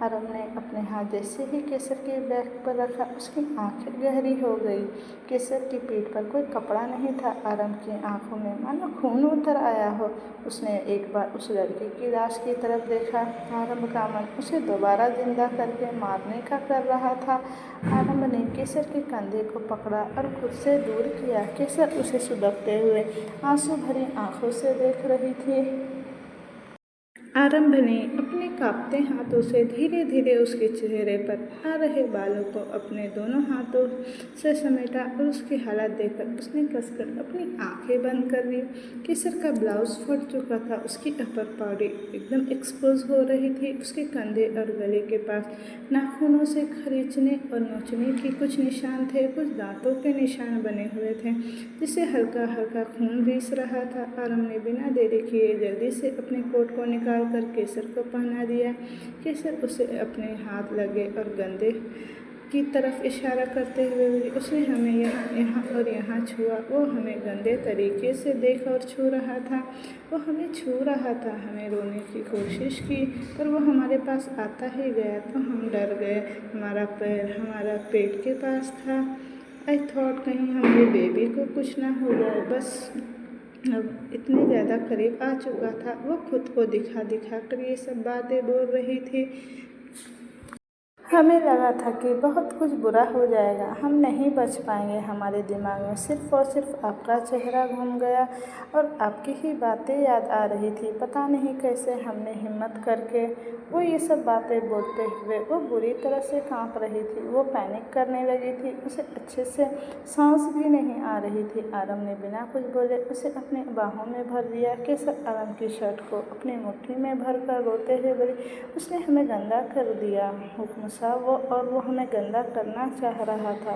आरव ने अपने हाथ जैसे ही केसर के बैग पर रखा, उसकी आंखें गहरी हो गई। केसर की पीठ पर कोई कपड़ा नहीं था। आरव की आंखों में मानो खून उतर आया हो। उसने एक बार उस लड़की की लाश की तरफ देखा। आरव का मन उसे दोबारा जिंदा करके मारने का कर रहा था। आरव ने केसर के कंधे को पकड़ा और खुद से दूर किया। केसर उसे सुबकते हुए आंसू भरी आंखों से देख रही थी। आरंभ ने अपने कांपते हाथों से धीरे धीरे उसके चेहरे पर आ रहे बालों को अपने दोनों हाथों से समेटा और उसकी हालत देखकर उसने कसकर अपनी आंखें बंद कर दी। केसर का ब्लाउज फट चुका था। उसकी अपर बॉडी एकदम एक्सपोज हो रही थी। उसके कंधे और गले के पास नाखूनों से खरींचने और नोचने के कुछ निशान थे। कुछ दांतों के निशान बने हुए थे जिससे हल्का हल्का खून रिस रहा था। आरव ने बिना देरी किए जल्दी से अपने कोट को निकाल कर केसर को पहना दिया। केसर उसे अपने हाथ लगे और गंदे की तरफ इशारा करते हुए बोली, उसने हमें यहाँ और यहाँ छुआ। वो हमें गंदे तरीके से देख और छू रहा था। वो हमें छू रहा था। हमें रोने की कोशिश की पर वो हमारे पास आता ही गया तो हम डर गए। हमारा पैर हमारा पेट के पास था। आई थॉट कहीं हमारे बेबी को कुछ ना हो जाए। बस अब इतने ज़्यादा करीब आ चुका था। वो खुद को दिखा दिखा कर ये सब बातें बोल रही थी। हमें लगा था कि बहुत कुछ बुरा हो जाएगा, हम नहीं बच पाएंगे। हमारे दिमाग में सिर्फ और सिर्फ आपका चेहरा घूम गया और आपकी ही बातें याद आ रही थी। पता नहीं कैसे हमने हिम्मत करके वो ये सब बातें बोलते हुए वो बुरी तरह से कांप रही थी। वो पैनिक करने लगी थी। उसे अच्छे से सांस भी नहीं आ रही थी। आरव ने बिना कुछ बोले उसे अपने बाहों में भर दिया। केसर आरव की शर्ट को अपनी मुट्ठी में भर कर रोते हुए बोली, उसने हमें गंदा कर दिया हुक्म साहब, वो हमें गंदा करना चाह रहा था।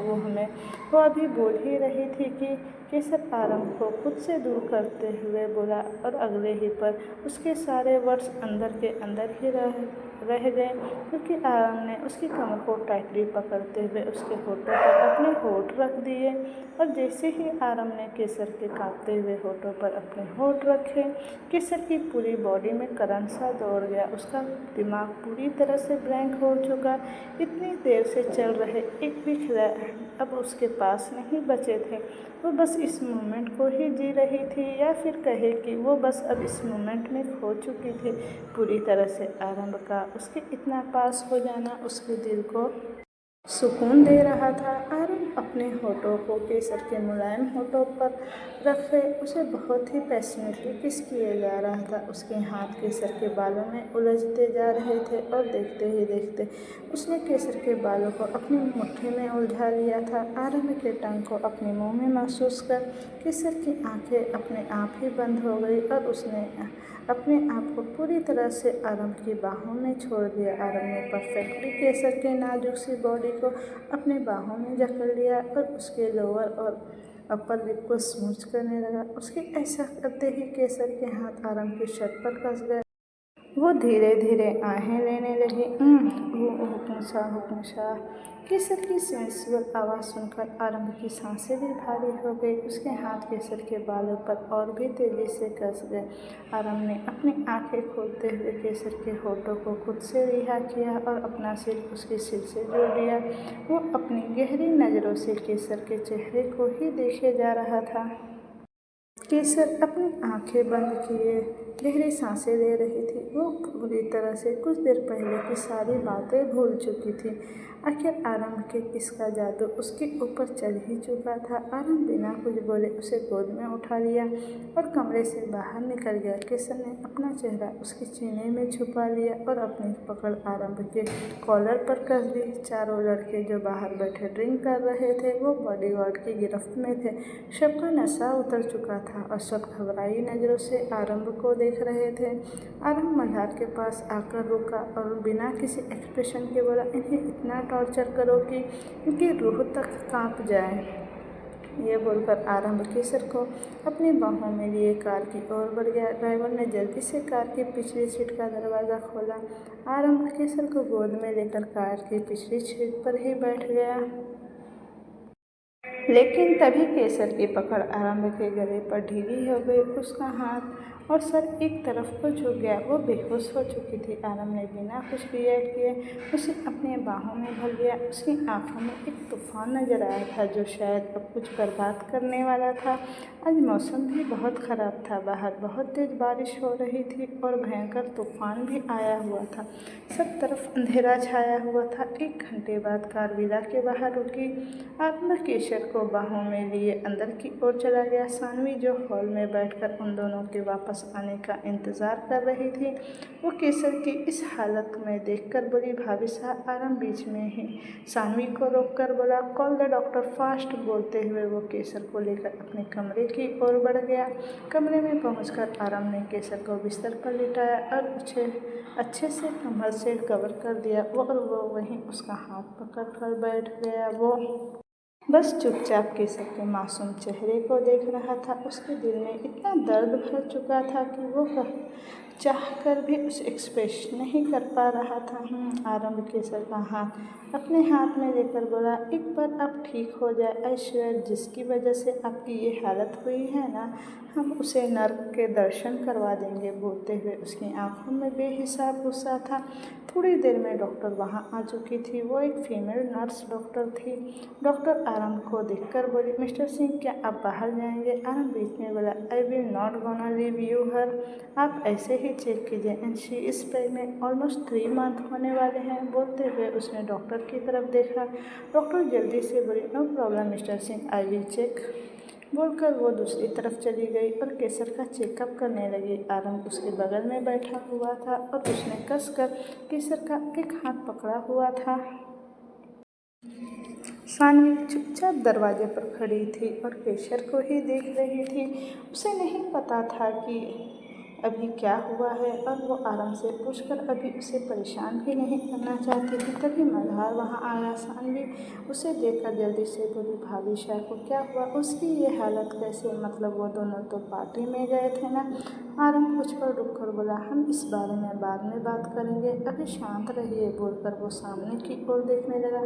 वो अभी बोल ही रही थी कि केसर आरव को खुद से दूर करते हुए बोला और अगले ही पर उसके सारे वर्ड्स अंदर के अंदर ही रह गए क्योंकि आरव ने उसकी कमर को टाइटली पकड़ते हुए उसके होठों पर अपने होठ रख दिए और जैसे ही आरव ने केसर के कांपते हुए होठों पर अपने होठ रखे, केसर की पूरी बॉडी में करंट सा दौड़ गया। उसका दिमाग पूरी तरह से ब्लैंक हो चुका। इतनी देर से चल रहे एक भी ख्याल अब उसके पास नहीं बचे थे। वो बस इस मोमेंट को ही जी रही थी या फिर कहे कि वो बस अब इस मोमेंट में खो चुकी थी पूरी तरह से। आरंभ का उसके इतना पास हो जाना उसके दिल को सुकून दे रहा था। आरव अपने होठों को केसर के मुलायम होठों पर रखे उसे बहुत ही पैशनेटली किस किए जा रहा था। उसके हाथ केसर के बालों में उलझते जा रहे थे और देखते ही देखते उसने केसर के बालों को अपनी मुट्ठी में उलझा लिया था। आरव के टंग को अपने मुंह में महसूस कर केसर की आंखें अपने आप ही बंद हो गई और उसने अपने आप को पूरी तरह से आरव की बाहों में छोड़ दिया। आरव ने परफेक्टली केसर के नाजुक सी बॉडी को अपने बाहों में जकड़ लिया और उसके लोअर और अपर लिप को स्मूच करने लगा। उसके ऐसा करते ही केसर के हाथ आरव की शर्ट पर कस गए वो धीरे धीरे आहें लेने लगी। हुक्म शाह, हुक्म शाह। केसर की सेंसुअल आवाज़ सुनकर आरंभ की सांसें भी भारी हो गई। उसके हाथ केसर के बालों पर और भी तेजी से कस गए। आरंभ ने अपनी आंखें खोलते हुए केसर के होठों को खुद से रिहा किया और अपना सिर उसके सिर से जोड़ लिया। वो अपनी गहरी नज़रों से केसर के चेहरे को ही देखे जा रहा था। केसर अपनी आंखें बंद किए गहरी सांसें ले रही थी। वो पूरी तरह से कुछ देर पहले की सारी बातें भूल चुकी थी। आखिर आरंभ के इसका जादू उसके ऊपर चल ही चुका था। आरंभ बिना कुछ बोले उसे गोद में उठा लिया और कमरे से बाहर निकल गया। केसर ने अपना चेहरा उसके सीने में छुपा लिया और अपनी पकड़ आरंभ के कॉलर पर कस दी। चारों लड़के जो बाहर बैठे ड्रिंक कर रहे थे वो बॉडीगार्ड की गिरफ्त में थे। सबका नशा उतर चुका था और सब घबराई नज़रों से आरंभ को देख रहे थे। आरंभ मल्हार के पास आकर रुका और बिना किसी एक्सप्रेशन के बोला, इन्हें इतना टॉर्चर करो कि इनकी रूह तक कांप जाए। ये बोलकर आरंभ केसर को अपनी बाहों में लिए कार की ओर बढ़ गया। ड्राइवर ने जल्दी से कार की पिछली सीट का दरवाज़ा खोला। आरंभ केसर को गोद में लेकर कार की पिछली सीट पर ही बैठ गया। लेकिन तभी केसर की पकड़ आरंभ के गले पर ढीली हो गई। उसका हाथ और सर एक तरफ को झुक गया। वो बेहोश हो चुकी थी। आरंभ ने बिना कुछ रिएक्ट किए उसे अपने बाहों में भर लिया। उसकी आंखों में एक तूफान नजर आया था जो शायद अब कुछ बर्बाद करने वाला था। आज मौसम भी बहुत ख़राब था। बाहर बहुत तेज़ बारिश हो रही थी और भयंकर तूफान भी आया हुआ था। सब तरफ अंधेरा छाया हुआ था। 1 घंटे बाद कार विला के बाहर रुकी। आरंभ केसर को बाहों में लिए अंदर की ओर चला गया। सानवी जो हॉल में बैठकर उन दोनों के वापस आने का इंतज़ार कर रही थी, वो केसर की इस हालत में देखकर बोली, भाभी साहब। आरंभ बीच में ही सानवी को रोककर बोला, कॉल द डॉक्टर फास्ट। बोलते हुए वो केसर को लेकर अपने कमरे की ओर बढ़ गया। कमरे में पहुंचकर आरंभ ने केसर को बिस्तर पर लिटाया और उसे अच्छे से कमर से कवर कर दिया और वो वहीं उसका हाथ पकड़ कर बैठ गया। वो बस चुपचाप केसर के मासूम चेहरे को देख रहा था। उसके दिल में इतना दर्द भर चुका था कि वो चाह कर भी उसे एक्सप्रेस नहीं कर पा रहा था। आरंभ केसर का हाथ अपने हाथ में लेकर बोला, एक बार आप ठीक हो जाए ऐश्वर्या, जिसकी वजह से आपकी ये हालत हुई है ना, हम उसे नर्क के दर्शन करवा देंगे। बोलते हुए उसकी आंखों में बेहिसाब गुस्सा था। थोड़ी देर में डॉक्टर वहां आ चुकी थी। वो एक फीमेल नर्स डॉक्टर थी। डॉक्टर आरंभ को देखकर बोली, मिस्टर सिंह, क्या आप बाहर जाएंगे? आरंभ बीच में बोला, I will not gonna leave you her. आप ऐसे ही चेक कीजिए and she is pregnant, almost 3 month होने वाले हैं। बोलते हुए उसने डॉक्टर की तरफ देखा। डॉक्टर जल्दी से बोली, no problem mister Singh, I will check. बोलकर वो दूसरी तरफ चली गई और केसर का चेकअप करने लगी। आरंभ उसके बगल में बैठा हुआ था और उसने कसकर केसर का एक हाथ पकड़ा हुआ था। सानवी चुपचाप दरवाजे पर खड़ी थी और केसर को ही देख रही थी। उसे नहीं पता था कि अभी क्या हुआ है और वो आराम से पूछकर अभी उसे परेशान भी नहीं करना चाहती थी। तभी मल्हार वहाँ आया। सानवी उसे देखकर जल्दी से बोली, भाभी शाह को क्या हुआ? उसकी ये हालत कैसे? मतलब वो दोनों तो पार्टी में गए थे ना? आरंभ कुछ पर रुक कर बोला, हम इस बारे में बाद में बात करेंगे, अभी शांत रहिए। बोलकर वो सामने की ओर देखने लगा।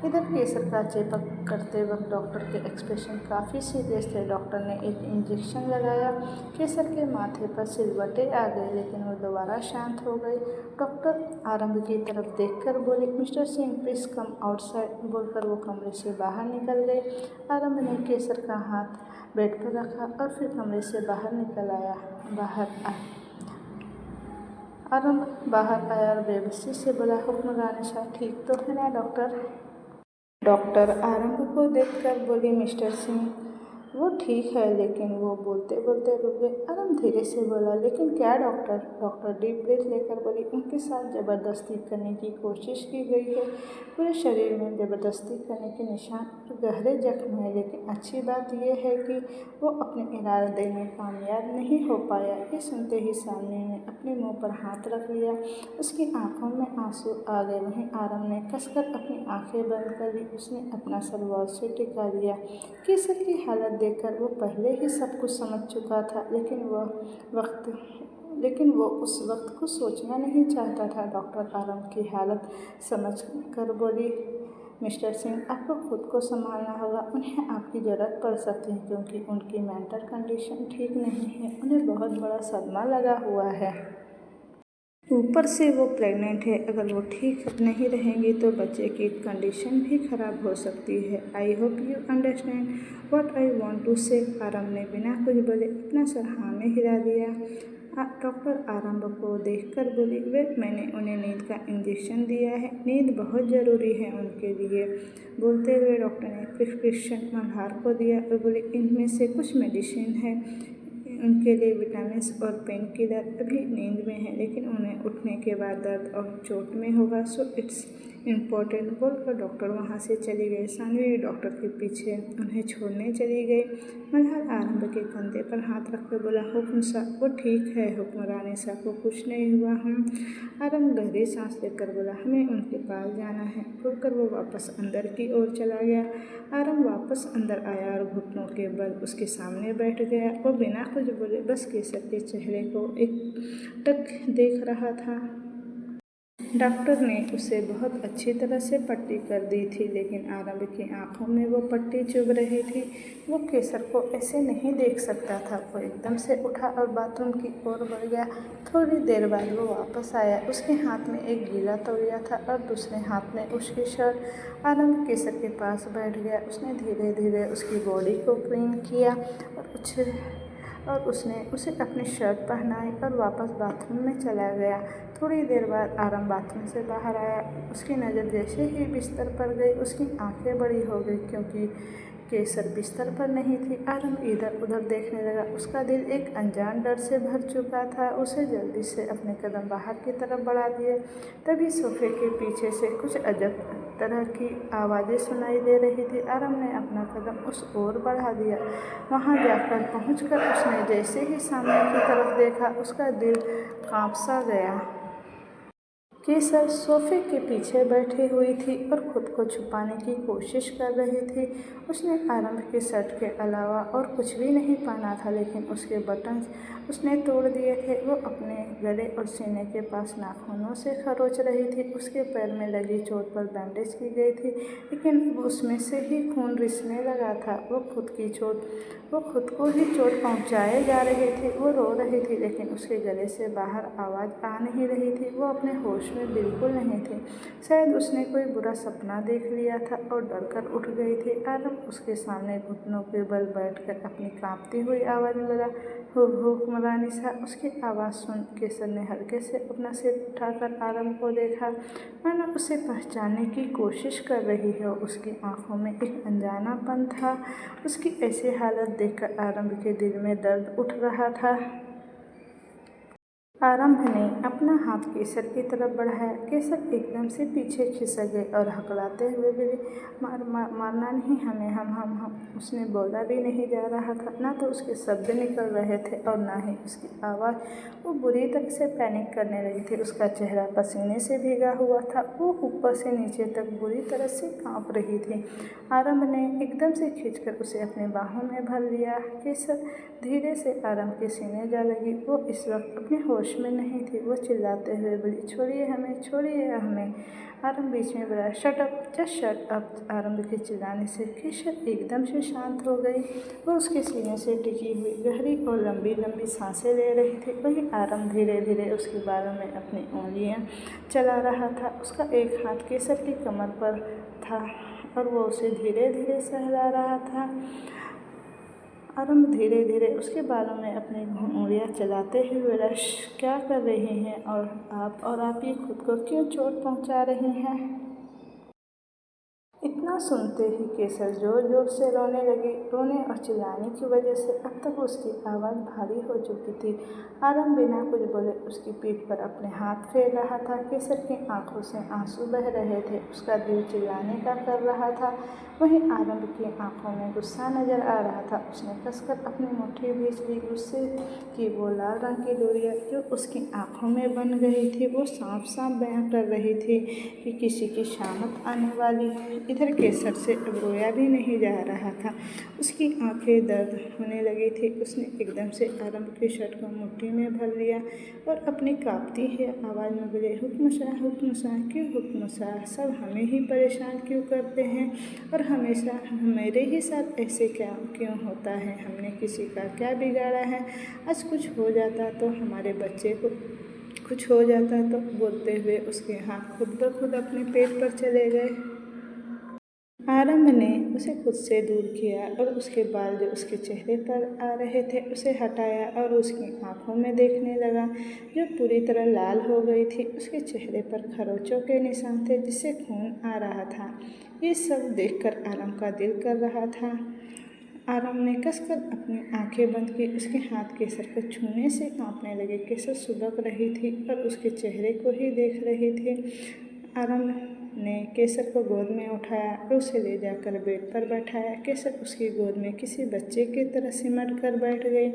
इधर केसर का चेकअप करते वक्त डॉक्टर के एक्सप्रेशन काफ़ी सीरियस थे। डॉक्टर ने एक इंजेक्शन लगाया। केसर के माथे पर सिलवटें आ गई लेकिन वो दोबारा शांत हो गई। डॉक्टर आरंभ की तरफ देखकर बोली, mister Singh please come outside. बोलकर वो कमरे से बाहर निकल गई। आरंभ ने केसर का हाथ बेड पर रखा और फिर कमरे से बाहर निकल आया। आरंभ बाहर आया और बेबसी से बोला, हुक्म रानी साहब, ठीक तो है ना डॉक्टर? डॉक्टर आरंभ को देखकर बोली, मिस्टर सिंह वो ठीक है, लेकिन वो बोलते बोलते रुक गए। आरंभ धीरे से बोला, लेकिन क्या डॉक्टर? डॉक्टर डीप ब्रीथ लेकर बोली, उनके साथ ज़बरदस्ती करने की कोशिश की गई है। पूरे शरीर में ज़बरदस्ती करने के निशान और गहरे जख्म हैं, लेकिन अच्छी बात यह है कि वो अपने इरादे में कामयाब नहीं हो पाया। ये सुनते ही सामने ने अपने मुंह पर हाथ रख लिया। उसकी आंखों में आंसू आ गए। वहीं आरंभ ने कसकर अपनी आंखें बंद कर ली। उसने अपना सर वॉल से टिका लिया। केसर की हालत देखकर वो पहले ही सब कुछ समझ चुका था, लेकिन वह वक्त लेकिन वो उस वक्त कुछ सोचना नहीं चाहता था। डॉक्टर आरंभ की हालत समझ कर बोली, मिस्टर सिंह, आपको खुद को संभालना होगा। उन्हें आपकी ज़रूरत पड़ सकती है क्योंकि उनकी मेंटल कंडीशन ठीक नहीं है। उन्हें बहुत बड़ा सदमा लगा हुआ है। ऊपर से वो प्रेग्नेंट है। अगर वो ठीक नहीं रहेंगी तो बच्चे की कंडीशन भी खराब हो सकती है। I hope you understand what I want to say. Aarambh ने बिना कुछ बोले अपना सर हाँ में हिला दिया। डॉक्टर आरंभ को देखकर बोली, वे मैंने उन्हें नींद का इंजेक्शन दिया है। नींद बहुत ज़रूरी है उनके लिए। बोलते हुए डॉक्टर ने प्रिस्क्रिप्शन मल्हार को दिया और बोली, इनमें से कुछ मेडिसिन है उनके लिए, विटामिन और पेन किलर। अभी नींद में है लेकिन उन्हें उठने के बाद दर्द और चोट में होगा, सो इट्स इम्पोर्टेंट। बोलकर डॉक्टर वहाँ से चली गई। सानवी डॉक्टर के पीछे उन्हें छोड़ने चली गई। मल्हार आरंभ के कंधे पर हाथ रखकर बोला, हुक्म साहब, वो ठीक है हुक्मरानी साहब को कुछ नहीं हुआ। हम आरंभ गहरी सांस लेकर बोला, हमें उनके पास जाना है। बोलकर वो वापस अंदर की ओर चला गया। आरंभ वापस अंदर आया और घुटनों के बल उसके सामने बैठ गया। वो बिना कुछ बोले बस केसर के चेहरे को एकटक देख रहा था। डॉक्टर ने उसे बहुत अच्छी तरह से पट्टी कर दी थी लेकिन आरंभ की आंखों में वो पट्टी चुभ रही थी। वो केसर को ऐसे नहीं देख सकता था। वो एकदम से उठा और बाथरूम की ओर बढ़ गया। थोड़ी देर बाद वो वापस आया। उसके हाथ में एक गीला तौलिया था और दूसरे हाथ में उसकी शर्ट। आरंभ केसर के पास बैठ गया। उसने धीरे धीरे उसकी बॉडी को क्लीन किया और उसने उसे अपनी शर्ट पहनाई और वापस बाथरूम में चला गया। थोड़ी देर बाद आरंभ बाथरूम से बाहर आया। उसकी नज़र जैसे ही बिस्तर पर गई उसकी आंखें बड़ी हो गई क्योंकि केसर बिस्तर पर नहीं थी। आरंभ इधर उधर देखने लगा। उसका दिल एक अनजान डर से भर चुका था। उसे जल्दी से अपने कदम बाहर की तरफ बढ़ा दिए। तभी सोफे के पीछे से कुछ अजब तरह की आवाज़ें सुनाई दे रही थी। आरंभ ने अपना कदम उस ओर बढ़ा दिया। वहां जाकर पहुंचकर उसने जैसे ही सामने की तरफ देखा उसका दिल कांप सा गया। केसर सोफे के पीछे बैठी हुई थी और खुद को छुपाने की कोशिश कर रही थी। उसने आरंभ के शर्ट के अलावा और कुछ भी नहीं पहना था लेकिन उसके बटन्स उसने तोड़ दिए थे। वो अपने गले और सीने के पास नाखूनों से खरोच रही थी। उसके पैर में लगी चोट पर बैंडेज की गई थी लेकिन उसमें से ही खून रिसने लगा था। वो खुद को ही चोट पहुंचाए जा रही थी। वो रो रही थी लेकिन उसके गले से बाहर आवाज़ आ नहीं रही थी। वो अपने होश में बिल्कुल नहीं थी। शायद उसने कोई बुरा सपना देख लिया था और डरकर उठ गई थी। आरंभ उसके सामने घुटनों के बल बैठकर अपनी कांपती हुई आवाज़ में बोला, हुक्मरानी साहब। उसकी आवाज़ सुन केसर ने हल्के से अपना सिर उठाकर आरंभ को देखा, मानो उसे पहचानने की कोशिश कर रही हो। उसकी आंखों में एक अनजानापन था। उसकी ऐसी हालत देखकर आरंभ के दिल में दर्द उठ रहा था। आरंभ ने अपना हाथ केसर की तरफ बढ़ाया। केसर एकदम से पीछे खिसक गई और हकलाते हुए बोली, मारना नहीं हमें, हम। उसने बोला भी नहीं जा रहा था। ना तो उसके शब्द निकल रहे थे और ना ही उसकी आवाज़। वो बुरी तरह से पैनिक करने लगी थी। उसका चेहरा पसीने से भीगा हुआ था। वो ऊपर से नीचे तक बुरी तरह से कांप रही थी। आरंभ ने एकदम से खींचकर उसे अपनी बाहों में भर लिया। केसर धीरे से आरंभ के सीने जा लगी। वो इस वक्त अपने होश में नहीं थी। वो चिल्लाते हुए बोली, छोड़िए हमें, छोड़िए हमें। आरंभ बीच में बोला, shut up, just shut up. आरंभ के चिल्लाने से केसर एकदम से शांत हो गई। वो उसके सीने से टिकी हुई गहरी और लंबी लंबी सांसें ले रही थी। वहीं आरंभ धीरे धीरे उसके बालों में अपनी उंगलियां चला रहा था। उसका एक हाथ केसर की कमर पर था और वो उसे धीरे धीरे सहला रहा था। आरंभ धीरे धीरे उसके बालों में अपनी उंगलियां चलाते हुए बोला, क्या कर रही हैं और आप ये खुद को क्यों चोट पहुंचा रही हैं? इतना सुनते ही केसर जोर जोर से रोने लगी। रोने और चिल्लाने की वजह से अब तक उसकी आवाज़ भारी हो चुकी थी। आरंभ बिना कुछ बोले उसकी पीठ पर अपने हाथ फेर रहा था। केसर की आंखों से आंसू बह रहे थे। उसका दिल चिल्लाने का कर रहा था। वहीं आरंभ की आंखों में गुस्सा नजर आ रहा था। उसने कसकर अपनी मुट्ठी भींच ली। गुस्से की वो लाल रंग की डोरियां जो उसकी आंखों में बन गई थी वो साफ साफ बयां कर रही थी कि किसी की शामत आने वाली है। इधर केसर से अब रोया भी नहीं जा रहा था। उसकी आंखें दर्द होने लगी थी। उसने एकदम से आरंभ की शर्ट को मुट्ठी में भर लिया और अपनी कांपती हुई आवाज़ में बोले, हुक्म शाह, क्यों हुक्म शाह, सब हमें ही परेशान क्यों करते हैं और हमेशा मेरे ही साथ ऐसे क्यों होता है? हमने किसी का क्या बिगाड़ा है? आज कुछ हो जाता तो हमारे बच्चे को कुछ हो जाता तो। बोलते हुए उसके हाथ खुद ब खुद अपने पेट पर चले गए। आरंभ ने उसे खुद से दूर किया और उसके बाल जो उसके चेहरे पर आ रहे थे उसे हटाया और उसकी आंखों में देखने लगा जो पूरी तरह लाल हो गई थी। उसके चेहरे पर खरोंचों के निशान थे जिससे खून आ रहा था। ये सब देखकर आरंभ का दिल कर रहा था। आरंभ ने कसकर अपनी आंखें बंद की। उसके हाथ केसर को छूने से कांपने लगे। केसर सुबक रही थी और उसके चेहरे को ही देख रही थी। आरंभ ने केसर को गोद में उठाया और उसे ले जाकर बेड पर बैठाया। केसर उसकी गोद में किसी बच्चे की तरह सिमट कर बैठ गई।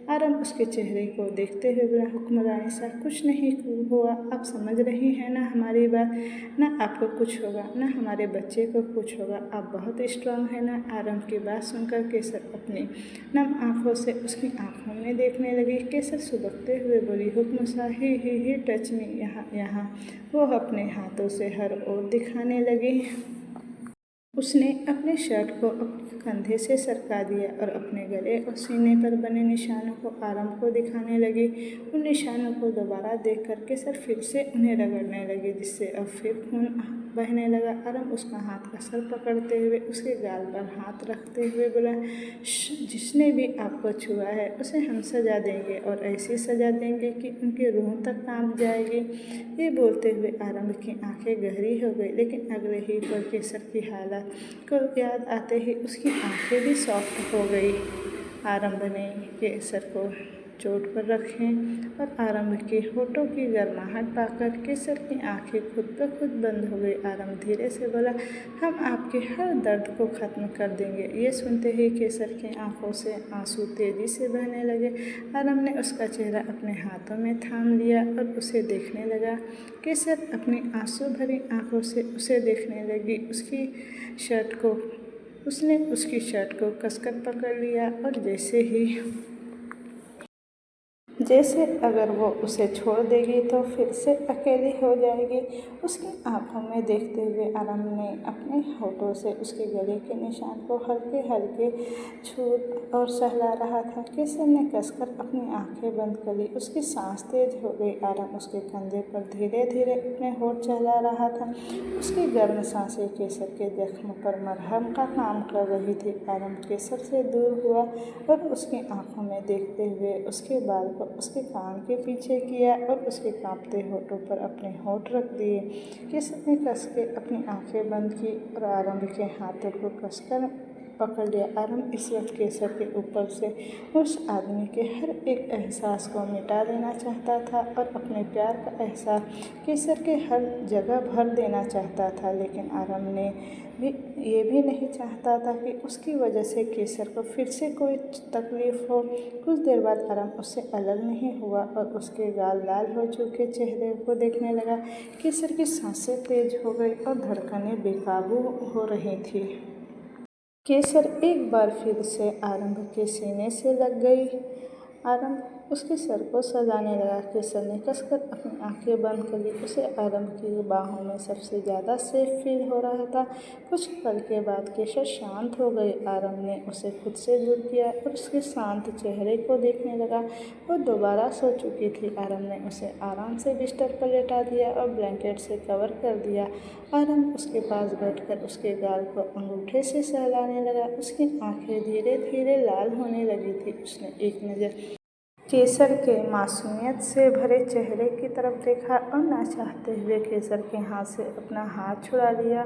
आरंभ उसके चेहरे को देखते हुए बोला, हुक्मरानी साहब, कुछ नहीं हुआ, आप समझ रही हैं ना हमारी बात? ना आपको कुछ होगा ना हमारे बच्चे को कुछ होगा, आप बहुत स्ट्रांग है ना। आरंभ की बात सुनकर केसर अपनी नम आँखों से उसकी आँखों में देखने लगी। केसर सुबकते हुए बोली, हुक्म शाह, ही टच मी, यहाँ। वो अपने हाथों से हर ओर दिखाने लगी। उसने अपने शर्ट को अपने कंधे से सरका दिया और अपने गले और सीने पर बने निशानों को आरंभ को दिखाने लगी। उन निशानों को दोबारा देखकर केसर फिर से उन्हें रगड़ने लगी जिससे अब फिर खून बहने लगा। आरंभ उसका हाथ का सर पकड़ते हुए उसके गाल पर हाथ रखते हुए बोला, जिसने भी आपको छुआ है उसे हम सजा देंगे और ऐसी सजा देंगे कि उनकी रूह तक कांप जाएगी। ये बोलते हुए आरंभ की आंखें गहरी हो गई, लेकिन अगले ही पल केसर की हालत को याद आते ही उसकी आंखें भी सॉफ्ट हो गई। आरंभ ने केसर को चोट पर रखे और आरंभ के होठों की गर्माहट पाकर केसर की आंखें खुद ब खुद बंद हो गई। आरंभ धीरे से बोला, हम आपके हर दर्द को ख़त्म कर देंगे। ये सुनते ही केसर की आंखों से आंसू तेजी से बहने लगे। आरंभ ने उसका चेहरा अपने हाथों में थाम लिया और उसे देखने लगा। केसर अपनी आंसू भरी आंखों से उसे देखने लगी। उसने उसकी शर्ट को कसकर पकड़ लिया और जैसे अगर वो उसे छोड़ देगी तो फिर से अकेली हो जाएगी। उसकी आंखों में देखते हुए आरंभ ने अपने होठों से उसके गले के निशान को हल्के हल्के छू और सहला रहा था। केसर ने कसकर अपनी आंखें बंद कर ली। उसकी सांस तेज हो गई। आरंभ उसके कंधे पर धीरे धीरे अपने होठ चला रहा था। उसकी गर्म सांसें केसर के जख्म पर मरहम का काम कर रही थी। आरंभ केसर से दूर हुआ और उसकी आंखों में देखते हुए उसके बाल को उसके कान के पीछे किया और उसके कांपते होठों पर अपने होठ रख दिए। केसर ने कस के अपनी आंखें बंद की और आरंभ के हाथों को कसकर पकड़ लिया। आरंभ इस वक्त केसर के ऊपर से उस आदमी के हर एक एहसास को मिटा देना चाहता था और अपने प्यार का एहसास केसर के हर जगह भर देना चाहता था। लेकिन आरंभ ने ये भी नहीं चाहता था कि उसकी वजह से केसर को फिर से कोई तकलीफ़ हो। कुछ देर बाद आरंभ उससे अलग नहीं हुआ और उसके गाल लाल हो चुके चेहरे को देखने लगा। केसर की सांसें तेज हो गई और धड़कनें बेकाबू हो रही थी। केसर एक बार फिर से आरंभ के सीने से लग गई। आरंभ उसके सर को सजाने लगा। केसर ने कसकर अपनी आंखें बंद कर ली। उसे आरंभ की बाहों में सबसे ज़्यादा सेफ फील हो रहा था। कुछ पल के बाद केसर शांत हो गई। आरंभ ने उसे खुद से दूर किया और उसके शांत चेहरे को देखने लगा। वो दोबारा सो चुकी थी। आरंभ ने उसे आराम से बिस्तर पर लेटा दिया और ब्लैंकेट से कवर कर दिया। आरंभ उसके पास बैठकर उसके गाल को अंगूठे से सहलाने लगा। उसकी आंखें धीरे धीरे लाल होने लगी थी। उसने एक नज़र केसर के मासूमियत से भरे चेहरे की तरफ देखा और ना चाहते हुए केसर के हाथ से अपना हाथ छुड़ा लिया।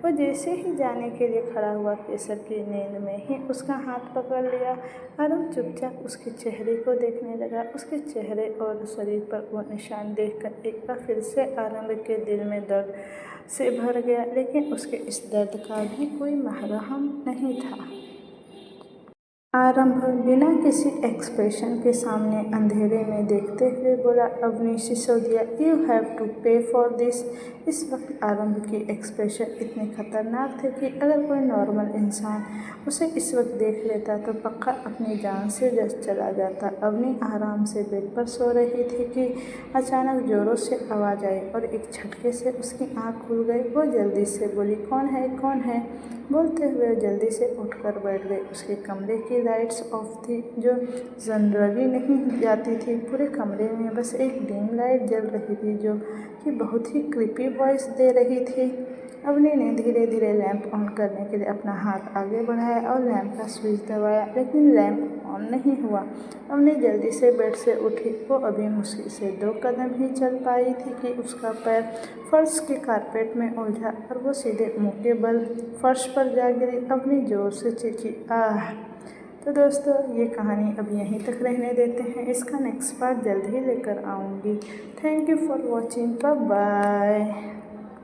वो जैसे ही जाने के लिए खड़ा हुआ, केसर की नींद में ही उसका हाथ पकड़ लिया। आरंभ चुपचाप उसके चेहरे को देखने लगा। उसके चेहरे और शरीर पर वो निशान देखकर एक बार फिर से आरंभ के दिल में दर्द से भर गया, लेकिन उसके इस दर्द का भी कोई महरहम नहीं था। आरंभ बिना किसी एक्सप्रेशन के सामने अंधेरे में देखते हुए बोला, Avni Sisodia, you have to pay for this. इस वक्त आरंभ की एक्सप्रेशन इतने खतरनाक थे कि अगर कोई नॉर्मल इंसान उसे इस वक्त देख लेता तो पक्का अपनी जान से चला जाता। अवनी आराम से बेड पर सो रही थी कि अचानक जोरों से आवाज़ आई और एक झटके से उसकी आंख खुल गई। वो जल्दी से बोली, कौन है, कौन है? बोलते हुए जल्दी से उठकर बैठ गई। उसके कमरे की लाइट्स ऑफ थी, जो जनरली नहीं जाती थी। पूरे कमरे में बस एक डिम लाइट जल रही थी, जो कि बहुत ही क्रीपी वॉइस दे रही थी। अवनी ने धीरे धीरे लैंप ऑन करने के लिए अपना हाथ आगे बढ़ाया और लैंप का स्विच दबाया, लेकिन लैंप ऑन नहीं हुआ। अवनी जल्दी से बेड से उठी। वो अभी मुश्किल से 2 कदम ही चल पाई थी कि उसका पैर फर्श के कारपेट में उलझा और वो सीधे मुंह के बल फर्श पर जा गिरी। अवनी जोर से चीखी, आह! तो दोस्तों, ये कहानी अब यहीं तक रहने देते हैं। इसका नेक्स्ट पार्ट जल्द ही लेकर आऊँगी। Thank you for watching. Bye bye.